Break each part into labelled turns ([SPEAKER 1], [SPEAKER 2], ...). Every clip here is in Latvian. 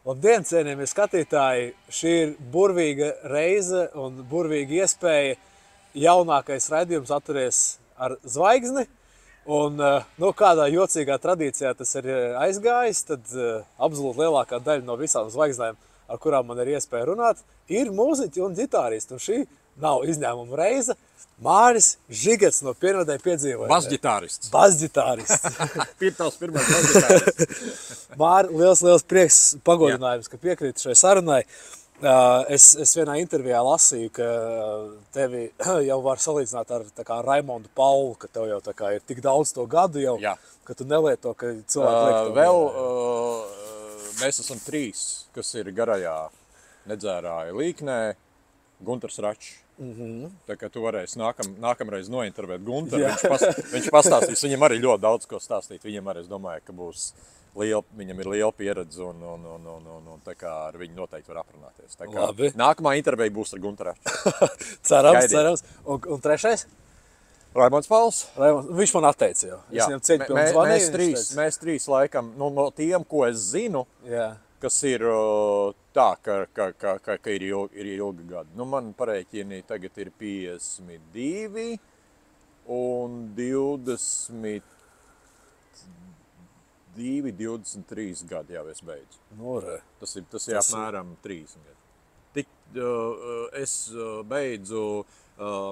[SPEAKER 1] Labdien, cienījamie skatītāji! Šī ir burvīga reize un burvīga iespēja. Jaunākais raidījums atturies ar zvaigzni. Un, kādā jocīgā tradīcijā tas ir aizgājis, tad absolūti lielākā daļa no visām zvaigznēm, ar kurām man ir iespēja runāt, ir mūziķi un ģitāristi. Un šī nav izņēmuma reize. Māris Žigets no Pienvedēja piedzīvoja.
[SPEAKER 2] Basģitārists.
[SPEAKER 1] Basģitārists.
[SPEAKER 2] Tavs pirmais basģitārists.
[SPEAKER 1] Māri, liels prieks pagodinājums, ka piekrīti šai sarunai. Es vienā intervijā lasīju, ka tevi jau var salīdzināt ar Raimondu Paulu, ka tev jau ir tik daudz to gadu jau,
[SPEAKER 2] Jā.
[SPEAKER 1] Ka tu nelieto, ka cilvēki liek to.
[SPEAKER 2] Vēl mēs esam 3, kas ir garajā nedzērāja līknē, Guntars Račs. Tā kā tu varēsi nākamreiz nointervēt Guntaru, viņš pastāstīs, viņam arī ļoti daudz ko stāstīt, viņam arī, es domāju, ka viņam ir liela pieredze un tā kā ar viņu noteikti var aprunāties. Tā kā nākamā intervija būs ar Guntaru Raču.
[SPEAKER 1] cerams. Un trešais?
[SPEAKER 2] Raimonds Pauls.
[SPEAKER 1] Viņš man atteica jau.
[SPEAKER 2] Jā. Mēs trīs laikam, no tiem, ko es zinu,
[SPEAKER 1] jā.
[SPEAKER 2] Kas ir tā, ka ir ilgi gadi. Man parēķini tagad ir 52 un 22, 23 gadi jau es beidzu. Tas ir apmēram 30 gadi. Es beidzu,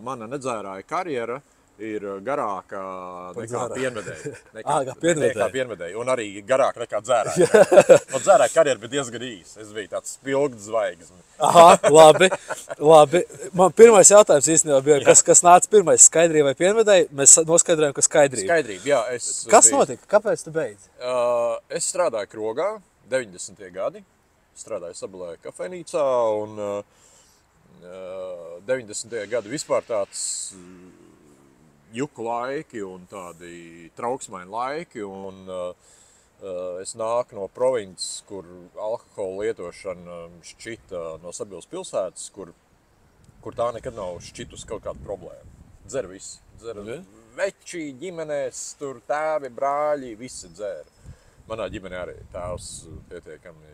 [SPEAKER 2] mana nedzērāja karjera ir garāka nekā Pienvedēja. Un arī garāka nekā dzērāja. Dzērāja karjera bija diezgan īsa. Es biju tāds spilgts zvaigzne.
[SPEAKER 1] Aha, labi. Man pirmais jautājums īstenībā bija, kas nāca pirmais, Skaidrība vai Pienvedēja? Mēs noskaidrojam, ka Skaidrība.
[SPEAKER 2] Skaidrība, jā.
[SPEAKER 1] Kas notika? Kāpēc tu beidzi?
[SPEAKER 2] Es strādāju Krogā, 90. gadi. Strādāju Sabalē kafejnīcā un 90. gadi vispār tāds juku laiki un tādi trauksmaini laiki, un es nāku no provinces, kur alkohola lietošana šķita no Sabilas pilsētas, kur tā nekad nav šķitus kaut kāda problēma. Dzer visi. Dzer veči, ģimenēs, tur tēvi, brāļi, visi dzer. Manā ģimenē arī tēvs pietiekami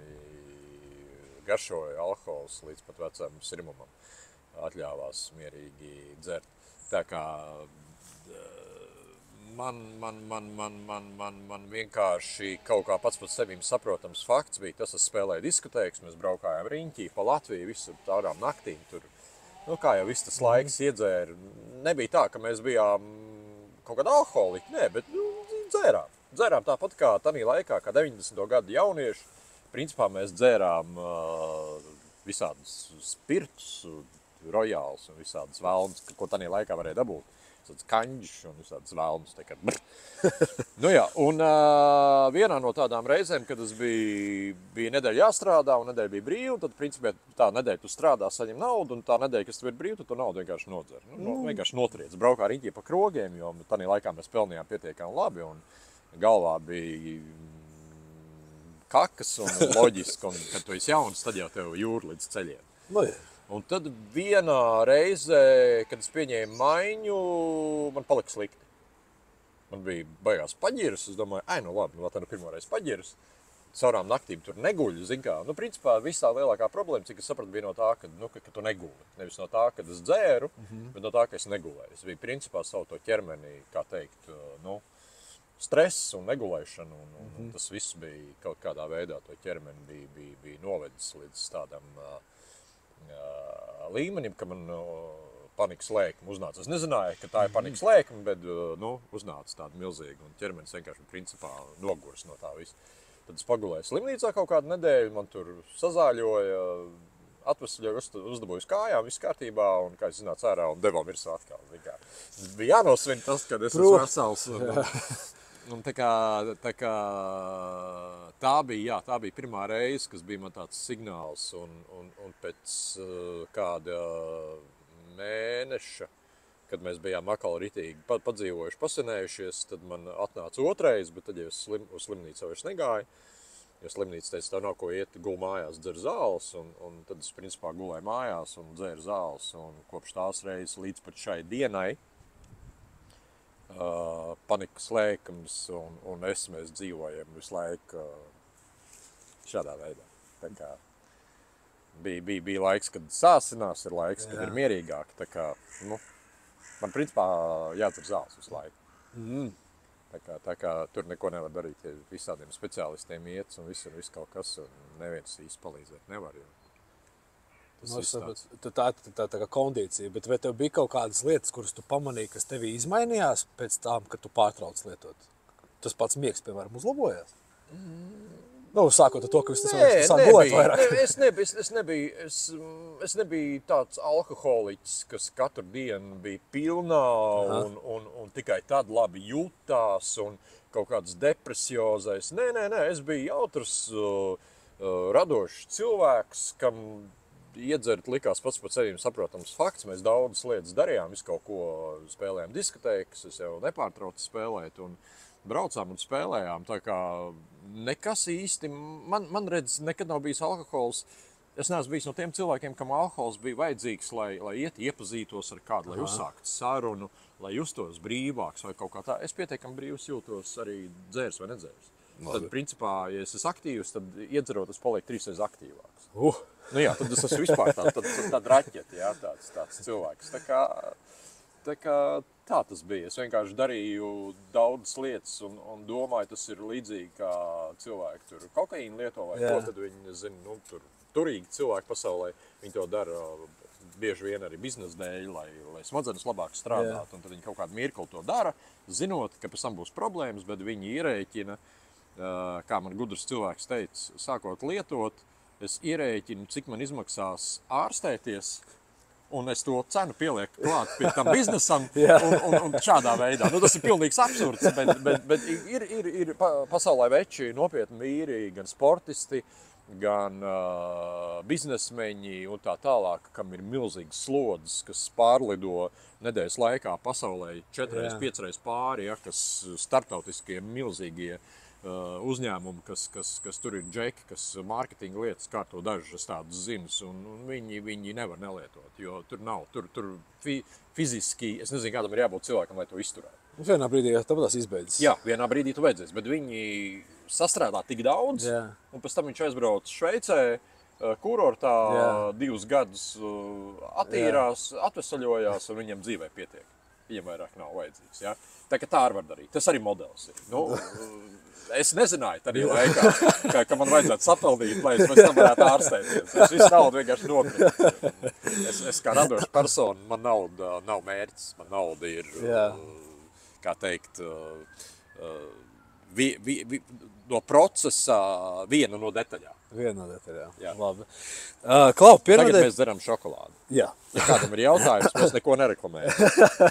[SPEAKER 2] garšoja alkohols līdz pat vecam sirmumam. Atļāvās mierīgi dzert. Tā kā man vienkārši kaut kā pats par sevīm saprotams fakts bija tas, es spēlēju diskotēkas, mēs braukājām riņķī pa Latviju, visur tādām naktīm tur. Kā jau viss tas laiks iedzēra, nebija tā, ka mēs bijām kaut kāda alkoholiķi, nē, bet dzērām. Dzērām tāpat kā tanī laikā, kā 90. gadu jaunieši. Principā mēs dzērām visādus spirtus, rojāls un visādas vēlnes, ko tanī laikā varēja dabūt. Tāds kaņģis un visādas vēlmes. Un vienā no tādām reizēm, kad es bija nedēļa jāstrādā un nedēļa bija brīva, tad principā tā nedēļa tu strādā, saņem naudu, un tā nedēļa, kas tev ir brīva, tu to naudu vienkārši nodzer. Vienkārši notriec. Braukā riņķī pa krogiem, jo tanī laikā mēs pelnījām pietiekami labi, un galvā bija kakas un loģiski, un kad tu esi jauns, tad jau tev jūra līdz ceļiem. Un tad vienā reizē, kad es pieņēmu maiņu, man palika slikti. Man bija baigās paģiras, es domāju, labi, tā pirmo reizi paģiras. Caurām naktīm tur neguļu, zin kā. Principā visā lielākā problēma, cik es sapratu, bija no tā, ka tu neguli. Nevis no tā, ka es dzēru, bet no tā, ka es negulēju. Es biju principā savu to ķermeni, kā teikt, stress un negulēšana, un tas viss bija kaut kādā veidā, to ķermeni bija novedis līdz tādam līmenim, ka man panikas lēkme uznāca. Es nezināju, ka tā ir panikas lēkme, bet uznāca tāda milzīga, un ķermenis vienkārši principā nogurs no tā visa. Tad es pagulēju slimnīcā kaut kādu nedēļu, man tur sazāļoja, atvesļoja, uzdabūju uz kājām, viss kārtībā, un kā es iznācu ārā un devām virsū atkal. Bija jānosvin tas, kad es esmu vesels. Un tā bija pirmā reize, kas bija man tāds signāls, un pēc kāda mēneša, kad mēs bijām atkal ritīgi padzīvojuši, pasenējušies, tad man atnāca otrais, bet tad jau uz slimnīcu vairs negāju, jo slimnīca teica, tev nav ko iet, gul mājās, dzer zāles, un tad es principā gulēju mājās un dzeru zāles, un kopš tās reizes līdz pat šai dienai, panikas lēkums un mēs dzīvojam visu laiku šādā veidā. Tā kā bija laiks, kad sāsinās, ir laiks, kad ir mierīgāk. Tā kā, nu, man principā jādzer zāles visu laiku. Tā kā tur neko nevar darīt, ja visādiem speciālistiem iet un viss kaut kas, un neviens īsti palīdzēt nevar.
[SPEAKER 1] Tā kā kondīcija, bet vai tev bija kaut kādas lietas, kuras tu pamanīji, kas tevī izmainījās pēc tām, kad tu pārtrauc lietot? Tas pats miegs, piemēram, uzlabojās? Nu, sākot ar to, ka tas sāk gulēt vairāk.
[SPEAKER 2] Es nebiju tāds alkoholiķis, kas katru dienu bija pilnā un tikai tad labi jutās un kaut kāds depresiozais. Nē, es biju jautrs, radošs cilvēks, kam iedzert likās pats par sevi saprotams fakts. Mēs daudzas lietas darījām, visu kaut ko spēlējām diskotēkas, es jau nepārtraucu spēlēt un braucām un spēlējām, tā kā nekas īsti, man redz, nekad nav bijis alkohols. Es neesmu bijis no tiem cilvēkiem, kam alkohols bija vajadzīgs, lai iepazītos ar kādu, lai uzsāktu sarunu, lai justos brīvāks vai kaut kā tā. Es pietiekami brīvs jūtos arī dzērs vai nedzērs. Tad, principā, ja es esmu aktīvs, tad iedzerot, es palieku 3 reizes aktīvāks. Nu jā, tad es esmu vispār tāda raķete, jā, tāds cilvēks. Tā kā tā tas bija. Es vienkārši darīju daudzas lietas un domāju, tas ir līdzīgi, kā cilvēki tur kokaīnu lieto vai ko, tad viņi, zinu, turīgi cilvēki pasaulē, viņi to dara bieži vien arī biznesa dēļ, lai smadzenes labāk strādātu, un tad viņi kaut kādu mirkli to dara, zinot, ka pēc tam būs problēmas, bet viņi ierēķina, kā man gudrs cilvēks teica, sākot lietot, es ierēķinu, cik man izmaksās ārstēties, un es to cenu pielieku klāt pie tam biznesam un šādā veidā. Nu, tas ir pilnīgs absurds, bet ir pasaulē veči nopietni vīri, gan sportisti, gan biznesmeņi un tā tālāk, kam ir milzīgas slodzes, kas pārlido nedēļas laikā pasaulē 4-5 reizes pāri, kas starptautiskie milzīgie uzņēmumi, kas tur ir džeki, kas mārketinga lietas kārto dažas tādas zinas, un viņi nevar nelietot, jo tur nav, tur fiziski, es nezinu, kādam ir jābūt cilvēkam, lai to izturētu.
[SPEAKER 1] Vienā brīdī tas izbeidzas.
[SPEAKER 2] Jā, vienā brīdī tu vajadzēs, bet viņi sastrādā tik daudz, un pēc tam viņš aizbrauc Šveicē, kurortā 2 gadus attīrās, atvesaļojās, un viņam dzīvē pietiek. Viņam vairāk nav vajadzīgs, ja? Tā kā tā var darīt. Tas arī modelis ir. Nu, es nezināju arī laikā, ka man vajadzētu sapelnīt, lai es pēc tam varētu ārstēties. Es visu naudu vienkārši nopirku. Es kā radoša persona, man nauda nav mērķis. Man nauda ir, kā teikt, no procesa viena no detaļām.
[SPEAKER 1] Viena no detaļām. Labi. Klau,
[SPEAKER 2] Tagad mēs dzeram šokolādi.
[SPEAKER 1] Jā.
[SPEAKER 2] Ja kādam ir jautājums, mēs neko nereklamējam.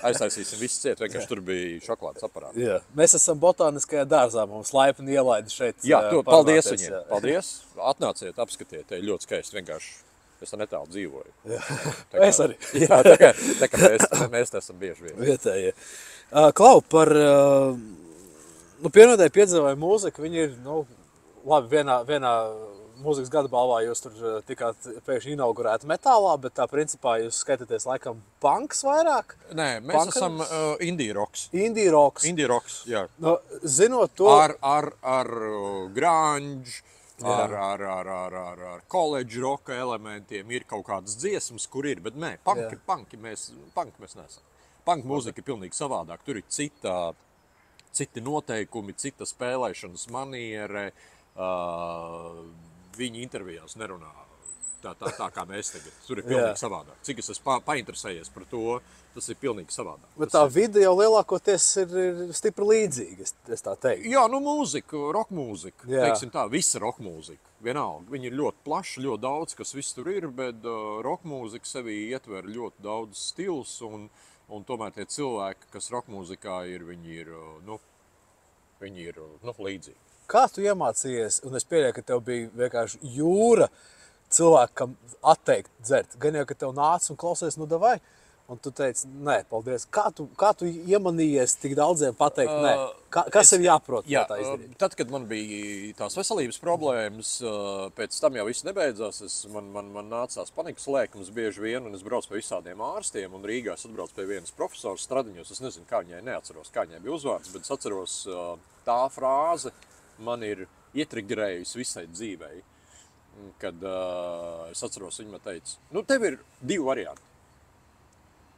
[SPEAKER 2] Aiztaisīsim visu ciet, vienkārši tur bija šokolādes aparāti.
[SPEAKER 1] Jā. Mēs esam botāniskajā dārzā, mums laipni ielaida šeit.
[SPEAKER 2] Jā, paldies viņiem. Jā. Paldies. Atnāciet, apskatiet, te ļoti skaisti vienkārši. Es tā netālu dzīvoju.
[SPEAKER 1] Jā. Es arī.
[SPEAKER 2] Jā, tā kā mēs esam bieži vien.
[SPEAKER 1] Vietējie. Klau, par pienodēju piedzīvoju mūziku, viņi ir, labi, vienā mūzikas gada balvā jūs tur tikāt pēkšņi inaugurēti metālā, bet tā principā jūs skaitaties laikam punks vairāk?
[SPEAKER 2] Nē, mēs esam indie rocks.
[SPEAKER 1] Indie rocks.
[SPEAKER 2] Indie rocks, jā.
[SPEAKER 1] Zinot to...
[SPEAKER 2] Ar grunge, ar college rocka elementiem ir kaut kādas dziesmas, kur ir, bet nē, punki mēs nesam. Punk mūzika ir pilnīgi savādāk, tur ir citi noteikumi, cita spēlēšanas maniere, viņi intervijās nerunā tā kā mēs tagad. Tur ir pilnīgi savādāk. Cik es esmu painteresējies par to, tas ir pilnīgi savādāk.
[SPEAKER 1] Bet tā vide jau lielākoties ir stipri līdzīga, es tā teiktu.
[SPEAKER 2] Jā, mūzika, rock mūzika, teiksim tā, visa rock mūzika. Vienalga, viņi ir ļoti plaši, ļoti daudz, kas viss tur ir, bet rock mūzika sevī ietver ļoti daudz stils, un tomēr tie cilvēki, kas rock mūzikā ir, viņi ir līdzīgi.
[SPEAKER 1] Kā tu iemācījies, un es pieļauju, ka tev bija vienkārši jūra cilvēkam atteikt dzert, gan jau, ka tev nāc un klausies, davai, un tu teici, nē, paldies. Kā tu iemanījies tik daudziem pateikt, nē? Kas ir jāprot?
[SPEAKER 2] Jā, tad, kad man bija tās veselības problēmas, pēc tam jau viss nebeidzās, man nācās panikas lēkums bieži vien, un es braucu pie visādiem ārstiem, un Rīgā es atbraucu pie vienas profesors Stradiņos, es nezinu, kā viņai neatceros, kā viņai bija uzvārds, bet es atceros tā frāze, man ir ietrigerējusi visai dzīvei. kad es atceros, viņa man teica, nu, tev ir 2 varianti.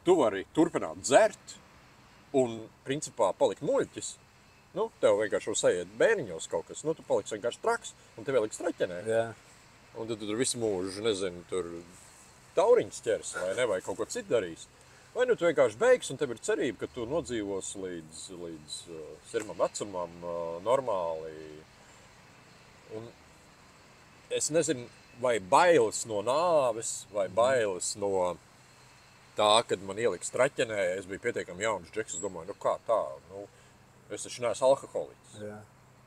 [SPEAKER 2] Tu vari turpināt dzert un, principā, palikt muļķis. Nu, tev vienkārši saiet bēniņos kaut kas, nu, tu paliksi vienkārši traks, un tev ieliks traķenē.
[SPEAKER 1] Jā.
[SPEAKER 2] Un tad tu tur visu mūžu, nezinu, tur tauriņas ķers vai ne, vai kaut ko citu darīs. Vai nu tu vienkārši beigs, un tev ir cerība, ka tu nodzīvos līdz sirmam vecumam normāli. Un es nezinu, vai bailes no nāves, vai bailes no tā, kad man ieliks traķenē, es biju pietiekami jauns džeks, es domāju, nu kā tā, nu, es taču neesmu alkoholiķis.
[SPEAKER 1] Jā.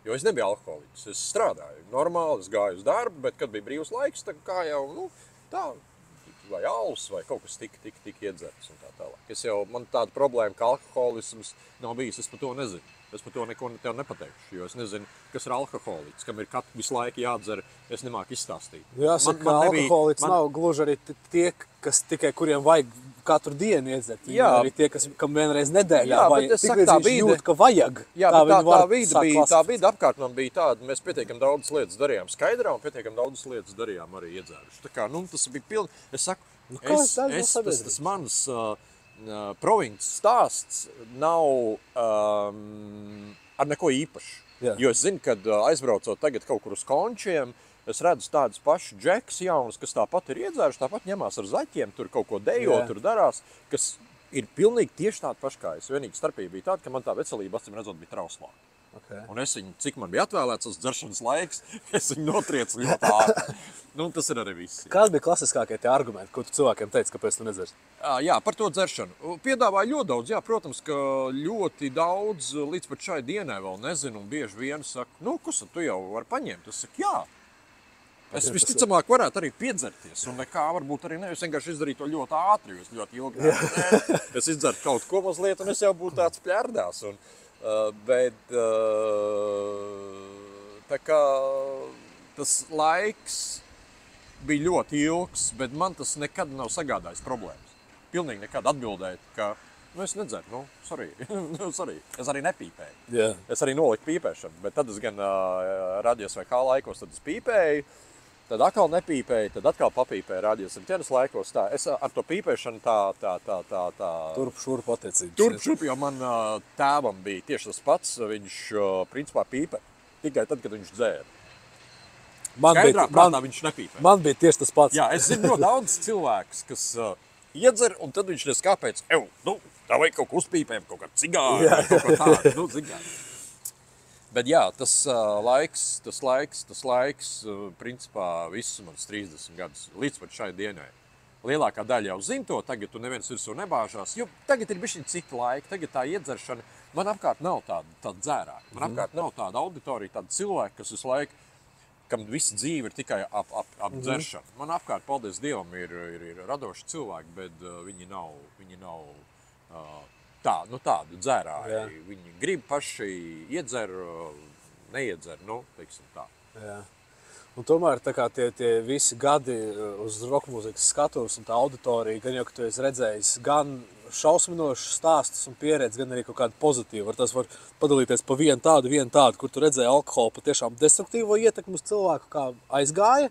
[SPEAKER 2] Jo es nebiju alkoholiķis, es strādāju normāli, es gāju uz darbu, bet kad bija brīvs laiks, tā kā jau, nu, tā, vai alus, vai kaut kas tik iedzerts un tā tālāk. Man tāda problēma, ka alkoholisms nav bijis, es par to nezinu. Es par to neko tev nepateikšu, jo es nezinu, kas ir alkoholiķis, kam ir visu laiku jādzer, es nemāku izstāstīt.
[SPEAKER 1] Jāsaka, ka alkoholiķis nav gluži arī tie, kuriem vajag katru dienu iedzert. Jā. Arī tie, kam vienreiz nedēļā vajag, tik līdz viņš jūt, ka vajag.
[SPEAKER 2] Jā, tā vide apkārt man bija tāda, mēs pietiekam daudzas lietas darījām skaidrā un pietiekam daudzas lietas darījām arī iedzēruši. Tā kā, nu, tas bija pilni, es saku, tas mans provinces stāsts nav ar neko īpašu. Jā. Jo es zinu, kad aizbraucot tagad kaut kur uz končiem, es redzu tādus pašus džeks jaunus, kas tāpat ir iedzēruši, tāpat ņemās ar zaķiem, tur kaut ko dejo, tur darās, kas ir pilnīgi tieši tādi paši kā es. Vienīgi starpība bija tāda, ka man tā veselība, acīm redzot, bija trauslāka. Okay. Un es viņu, cik man bija atvēlēts uz dzeršanas laiks, es viņu notriecu ļoti ātri. Nu, tas ir arī viss.
[SPEAKER 1] Kādi bija klasiskākie tie argumenti, ko tu cilvēkiem teici, kāpēc tu nedzers?
[SPEAKER 2] Jā, par to dzeršanu. Piedāvāja ļoti daudz, jā, protams, ka ļoti daudz līdz pat šai dienai vēl nezinu, un bieži vien saka, nu, kas tu jau vari paņemt? Es saku, jā. Es visticamāk varētu arī piedzerties, un nekā varbūt arī ne. Es vienkārši izdarīju to ļoti ātri, jo es ļoti ilgi. Es izdzertu kaut ko mazliet, un es jau būtu tāds pļērdās. Bet tā kā tas laiks bija ļoti ilgs, bet man tas nekad nav sagādājis problēmas. Pilnīgi nekad atbildēt, ka nu, es nedzeru, nu, sorry. Es arī nepīpēju.
[SPEAKER 1] Yeah.
[SPEAKER 2] Es arī noliku pīpēšanu, bet tad es gan radios vai kā laikos, tad es pīpēju, tad atkal nepīpēju, tad atkal papīpēju radios un ķeras laikos. Tā. Es ar to pīpēšanu tā.
[SPEAKER 1] Turp šurp attiecības.
[SPEAKER 2] Turp šurp, jo man tēvam bija tieši tas pats, viņš principā pīpē tikai tad, kad viņš dzēra. Skaidrā prātā viņš nepīpē.
[SPEAKER 1] Man bija tieši tas pats.
[SPEAKER 2] Jā, es zinu ļoti daudz cilvēkus, kas iedzer, un tad viņš nes kāpēc, nu, tā vajag kaut ko uzpīpēm, kaut kā cigāru, vai kaut ko tādu, nu, cigāru. Bet jā, tas laiks, principā, visus manas 30 gadus, līdz pat šai dienai. Lielākā daļa jau zina to, tagad tu neviens virsū nebāžās, jo tagad ir bišķiņ cita laika, tagad tā iedzeršana, man apkārt nav tāda dzērāka, man apkārt nav tāda auditorija, tāda cilvēka, kas visu laiku, kam visa dzīve ir tikai ap dzeršanu. Man apkārt, paldies Dievam, ir radoši cilvēki, bet viņi nav tādi dzērāji. Jā. Viņi grib paši iedzer, neiedzer, nu, teiksim tā.
[SPEAKER 1] Jā. Un tomēr tā kā tie visi gadi uz rokmūzikas skatuves un tā auditorija, gan jau, ka tu esi redzējis gan šausminošus stāstus un pieredzi, gan arī kaut kādu pozitīvu. Tas var padalīties pa vienu tādu, kur tu redzēji alkoholu patiešām destruktīvo ietekmi uz cilvēku, kā aizgāja.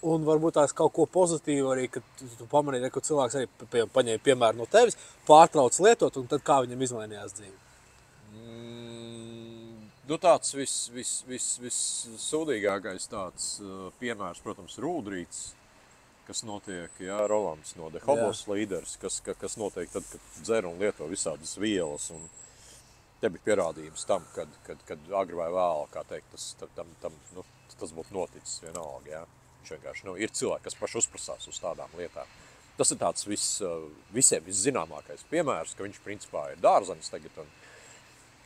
[SPEAKER 1] Un varbūt tās kaut ko pozitīvu arī, kad tu pamanīji, ka cilvēks arī paņēma piemēru no tevis, pārtrauc lietot, un tad kā viņam izmainījās dzīve?
[SPEAKER 2] Nu, tāds vissūdīgākais tāds piemērs, protams, Rūdrīts, kas notiek, jā, Rolands no The Hobos līderis, kas notiek tad, kad dzer un lieto visādas vielas. Un te bija pierādījums tam, kad agri vai vēl, kā teikt, tas būtu noticis vienalga, jā. Viņš vienkārši, ir cilvēki, kas paši uzprasās uz tādām lietām. Tas ir tāds visiem viszināmākais piemērs, ka viņš principā ir dārzenis tagad,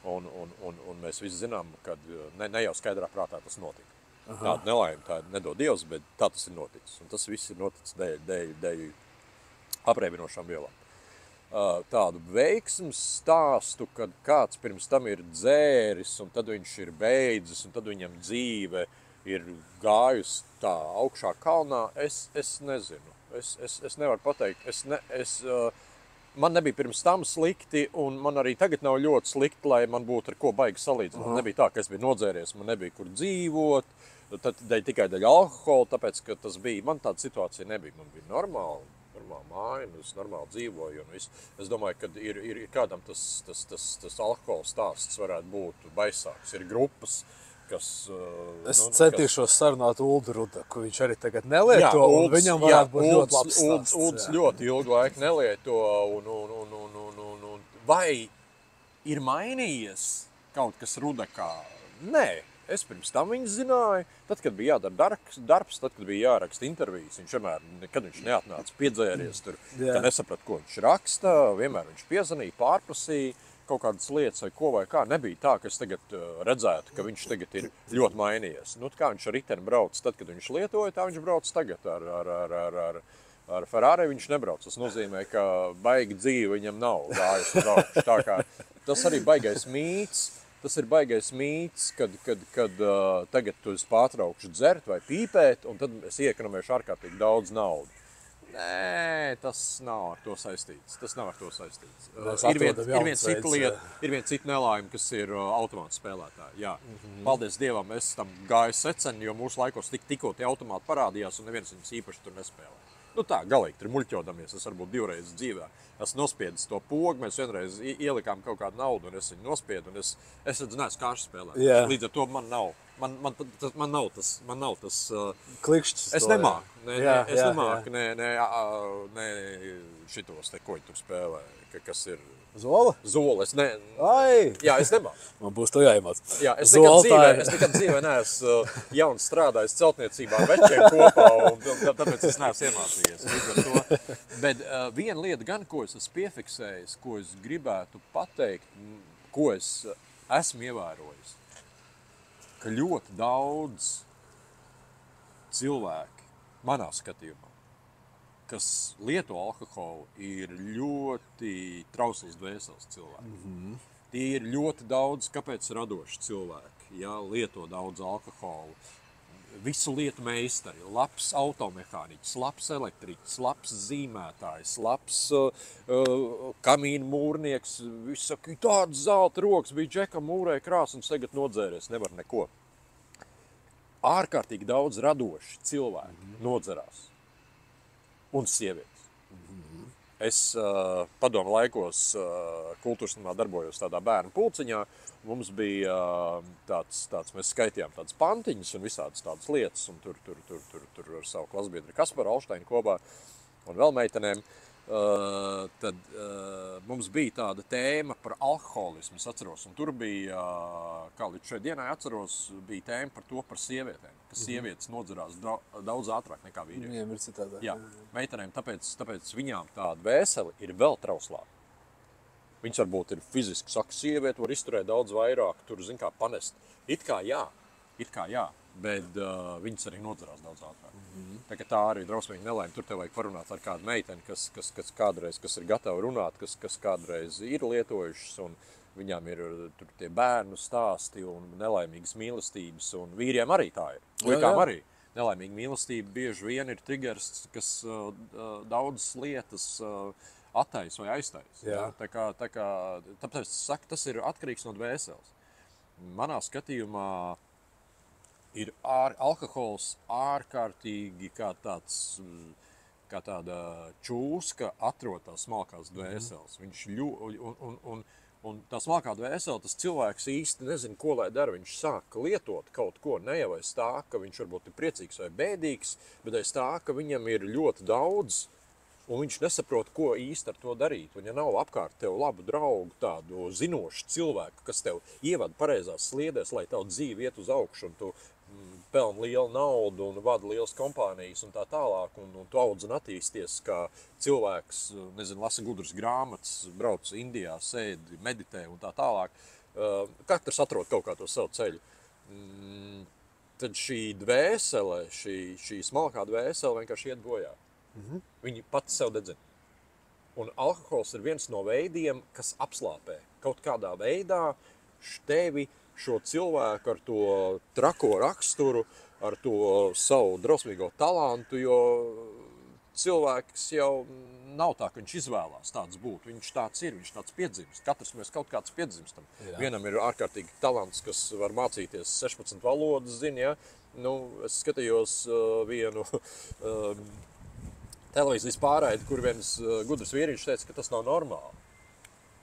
[SPEAKER 2] un mēs visi zinām, ka ne jau skaidrā prātā tas notika. Tāda nelaime, tā nedod Dievs, bet tā tas ir noticis. Un tas viss ir noticis dēļ apreibinošām vielām. Tādu veiksmes stāstu, kad kāds pirms tam ir dzēris, un tad viņš ir beidzis, un tad viņam dzīve ir gājusi tā augšā kalnā, es nezinu. Es nevaru pateikt. Man nebija pirms tam slikti, un man arī tagad nav ļoti slikti, lai man būtu ar ko baigi salīdzināt. Nebija tā, ka es biju nodzēries, man nebija kur dzīvot, Tad tikai daļa alkohola, tāpēc, ka tas bija, man tāda situācija nebija. Man bija normāla māja, un es normāli dzīvoju. Un es domāju, ka ir kādam tas alkohola stāsts varētu būt baisāks. Ir grupas, kas...
[SPEAKER 1] Es centīšos sarunāt Uldu Rudaku, viņš arī tagad nelieto, un viņam varētu būt ļoti labs stāsts.
[SPEAKER 2] Ulds ļoti ilgu laiku nelieto, un vai ir mainījies kaut kas Rudakā? Nē. Es pirms tam viņu zināju, tad, kad bija jādara darbs, tad, kad bija jāraksta intervijas, viņš vienmēr, nekad viņš neatnāca piedzēries tur, tad nesaprata, ko viņš raksta, vienmēr viņš piezvanīja, pārprasīja kaut kādas lietas vai ko vai kā. Nebija tā, ka es tagad redzētu, ka viņš tagad ir ļoti mainījies. Nu, kā viņš ar riteni brauc, tad, kad viņš lietoja, tā viņš brauc tagad ar Ferrari viņš nebrauc. Tas nozīmē, ka baigi dzīve viņam nav gājus uz augšu. Tā kā tas arī baigais mīts. Tas ir baigais mīts, kad tagad tu esi pārtraukšu dzert vai pīpēt, un tad es iekonomēšu ārkārtīgi daudz naudu. Nē, tas nav ar to saistīts. Ir viena cita nelaime, kas ir automātu spēlētāji. Jā. Paldies Dievam, es tam gāju seceni, jo mūsu laikos tikko tie automāti parādījās, un neviens viņus īpaši tur nespēlē. Nu tā, galīgi tur muļķodamies, es varbūt 2 reizes dzīvē. Es nospiedis to pogu, mēs vienreiz ielikām kaut kādu naudu, un es viņu nospiedu, un es redzu, neesmu kārši spēlēt. Yeah. Līdz ar to man nav tas
[SPEAKER 1] klikšķis.
[SPEAKER 2] Es nemāku, es nemāku, ne šitos, ko viņi tur spēlē, kas ir...
[SPEAKER 1] Zola?
[SPEAKER 2] Zola, jā, es nemāku.
[SPEAKER 1] Man būs to jāiemāc.
[SPEAKER 2] Jā, es nekad dzīvē neesmu jauns strādājis celtniecībā ar večiem kopā, un tāpēc es neesmu iemācījies līdz ar to. Bet viena lieta gan, ko es esmu piefiksējis, ko es gribētu pateikt, ko es esmu ievērojis, ka ļoti daudz cilvēki manā skatījumā, kas lieto alkoholu, ir ļoti trausls dvēseles cilvēki. Tie ir ļoti daudz, kāpēc radoši cilvēki, lieto daudz alkoholu. Visu lietu meistari, labs automehāniķis, labs elektriķis, labs zīmētājs, labs kamīnu mūrnieks. Viņš saka, tāds zelta rokas bija Džekam mūrē krāsums, tagad nodzēries, nevar neko. Ārkārtīgi daudz radoši cilvēki nodzerās. Un sievietes. Es padomu laikos kultūras namā darbojos tādā bērnu pulciņā. Mums bija mēs skaitījām tādas pantiņas un visādas tādas lietas. Un tur ar savu klasbiedri Kasparu Alšteinu kopā un vēl meitenēm. Tad mums bija tāda tēma par alkoholismu, es atceros. Un tur bija, kā līdz šai dienai atceros, bija tēma par to par sievietēm. Ka sievietes nodzerās daudz ātrāk nekā vīrieši.
[SPEAKER 1] Viņiem ir citādāk.
[SPEAKER 2] Jā, meitenēm, tāpēc viņām tāda vēseli ir vēl trauslāka. Viņas varbūt ir fiziski, saka, sieviete var izturēt daudz vairāk, tur, zin kā, panest. It kā jā, bet viņas arī nodzerās daudz ātrāk. Tā arī drausmīgi nelaime. Tur tev vajag parunāt ar kādu meiteni, kas kādreiz, kas ir gatavi runāt, kas kādreiz ir lietojušas, un viņām ir tur tie bērnu stāsti un nelaimīgas mīlestības, un vīriem arī tā ir. Puikām arī. Nelaimīga mīlestība bieži vien ir triggers, kas daudzas lietas attais vai aiztais. Tāpēc es saku, tas ir atkarīgs no dvēseles. Manā skatījumā ir alkohols ārkārtīgi kā tāda čūska atrod tās smalkās dvēseles. Un tā smalkā dvēsele, tas cilvēks īsti nezina, ko lai dara. Viņš sāk lietot kaut ko, ne jau aiz tā, ka viņš varbūt ir priecīgs vai bēdīgs, bet aiz tā, ka viņam ir ļoti daudz, un viņš nesaprot, ko īsti ar to darīt. Un ja nav apkārt tev labu draugu, tādu zinošu cilvēku, kas tev ievada pareizās sliedēs, lai tavu dzīvi iet uz augšu, un tu pelni lielu naudu un vada lielas kompānijas un tā tālāk, un tu audz un attīsties kā cilvēks, lasa gudras grāmatas, brauc Indijā, sēdi, meditē un tā tālāk. Katrs atrod kaut kā to savu ceļu. Tad šī dvēsele, šī smalkā dvēsele vienkārši iet bojā. Viņi pati sev dedzina. Un alkohols ir viens no veidiem, kas apslāpē. Kaut kādā veidā tevi šo cilvēku ar to trako raksturu, ar to savu drausmīgo talantu, jo cilvēks jau nav tā, ka viņš izvēlās tāds būt. Viņš tāds ir, viņš tāds piedzimst. Katrs mēs kaut kāds piedzimstam. Jā. Vienam ir ārkārtīgi talants, kas var mācīties 16 valodas, zina, ja? es skatījos vienu televīzijas pārraidi, kur viens gudrs vīriņš teica, ka tas nav normāli.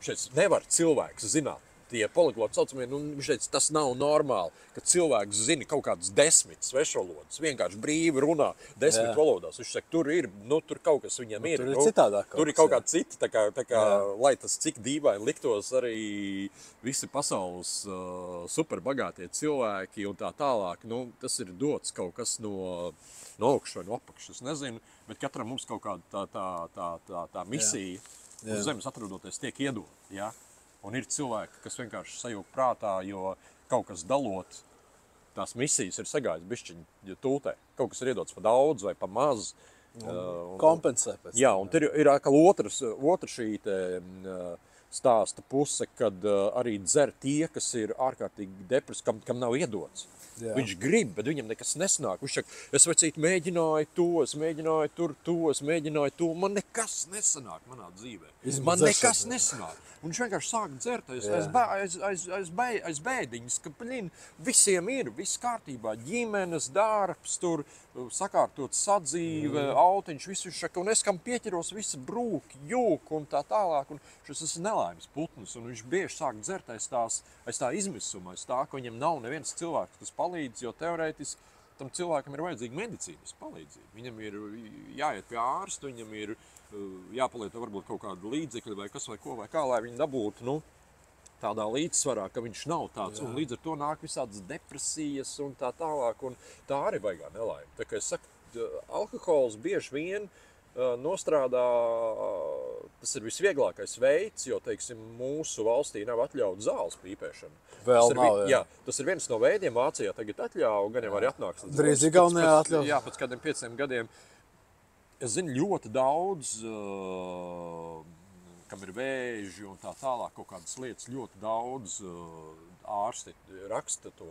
[SPEAKER 2] Šeit nevar cilvēks zināt. Tie poligloti saucamie, viņš teica, tas nav normāli, ka cilvēks zina kaut kādas 10 svešvalodas, vienkārši brīvi runā 10 valodās. Viņš saka, tur kaut kas viņam ir.
[SPEAKER 1] Tur ir citādāk.
[SPEAKER 2] Tur ir kaut kāda cita, tā kā lai tas cik dīvaini liktos arī visi pasaules superbagātie cilvēki un tā tālāk. Tas ir dots kaut kas no augšas vai no apakšas, es nezinu, bet katram mums kaut kāda tā misija uz zemes atrodoties tiek iedot, ja? Un ir cilvēki, kas vienkārši sajūg prātā, jo kaut kas dalot, tās misijas ir sagājis bišķiņi tūtē. Kaut kas ir iedots pa daudz vai pa maz.
[SPEAKER 1] Kompensē pēc.
[SPEAKER 2] Jā, un tur ir atkal otra šī stāsta puse, kad arī dzer tie, kas ir ārkārtīgi depresīvi, kam nav iedots. Jā. Viņš grib, bet viņam nekas nesanāk. Viņš saka, es vecīt mēģināju to, es mēģināju es mēģināju to. Man nekas nesanāk manā dzīvē. Man nekas nesanāk. Un viņš vienkārši sāk dzert aiz bēdiņas, ka, visiem ir, viss kārtībā, ģimenes, darbs, tur sakārtot sadzīve, autiņš, visu šaka, un es kam pieķeros, visi brūk, jūk un tā tālāk, un šis ir nelaimes putns, un viņš bieži sāk dzert aiz tā izmisuma, aiz tā, ka viņam nav neviens cilvēks, kas palīdz, jo teorētiski tam cilvēkam ir vajadzīga medicīnas palīdzība. Viņam ir jāiet pie ārsta, viņam ir jāpalieto varbūt kaut kādu līdzekļu vai kas vai ko vai kā, lai viņi dabūtu, tādā līdzsvarā, ka viņš nav tāds, un līdz ar to nāk visādas depresijas un tā tālāk, un tā arī baigā nelaime. Tā kā es saku, alkohols bieži vien nostrādā, tas ir visvieglākais veids, jo, teiksim, mūsu valstī nav atļauta zāles pīpēšana.
[SPEAKER 1] Vēl nav, jā.
[SPEAKER 2] Tas ir viens no veidiem, Vācijā tagad atļauj, gan jau arī atnāks.
[SPEAKER 1] Drīz Igaunijā atļauj.
[SPEAKER 2] Jā, pēc kādiem 5 gadiem. Es zinu ļoti daudz, kam ir vēži un tā tālāk, kaut kādas lietas, ļoti daudz ārsti raksta to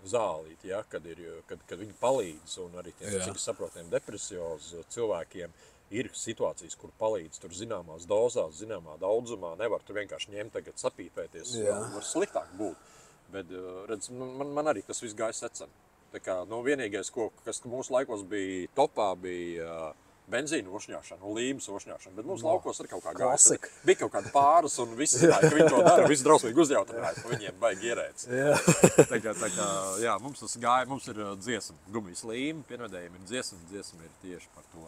[SPEAKER 2] zālīti, ja, kad viņi palīdz, un arī tiem, cik saprotiem, depresiozi cilvēkiem ir situācijas, kur palīdz tur zināmās dozās, zināmā daudzumā, nevar tur vienkārši ņemt tagad sapīpēties, var sliktāk būt. Bet, redz, man arī tas viss gāja secen. Tā kā, vienīgais, kas mūsu laikos bija topā, bija benzīnu ošņāšana un līmes ošņāšana, bet mūsu laukos arī kaut kā gāja. Bija kaut kāda pāris un visi zināja, ka viņi to dara, visi drausmīgi uzjautināja, ka viņiem baigi ierēts. Tā kā, jā, mums tas gāja, mums ir dziesma, gumijas līme, pienvedējiem ir dziesma ir tieši par to.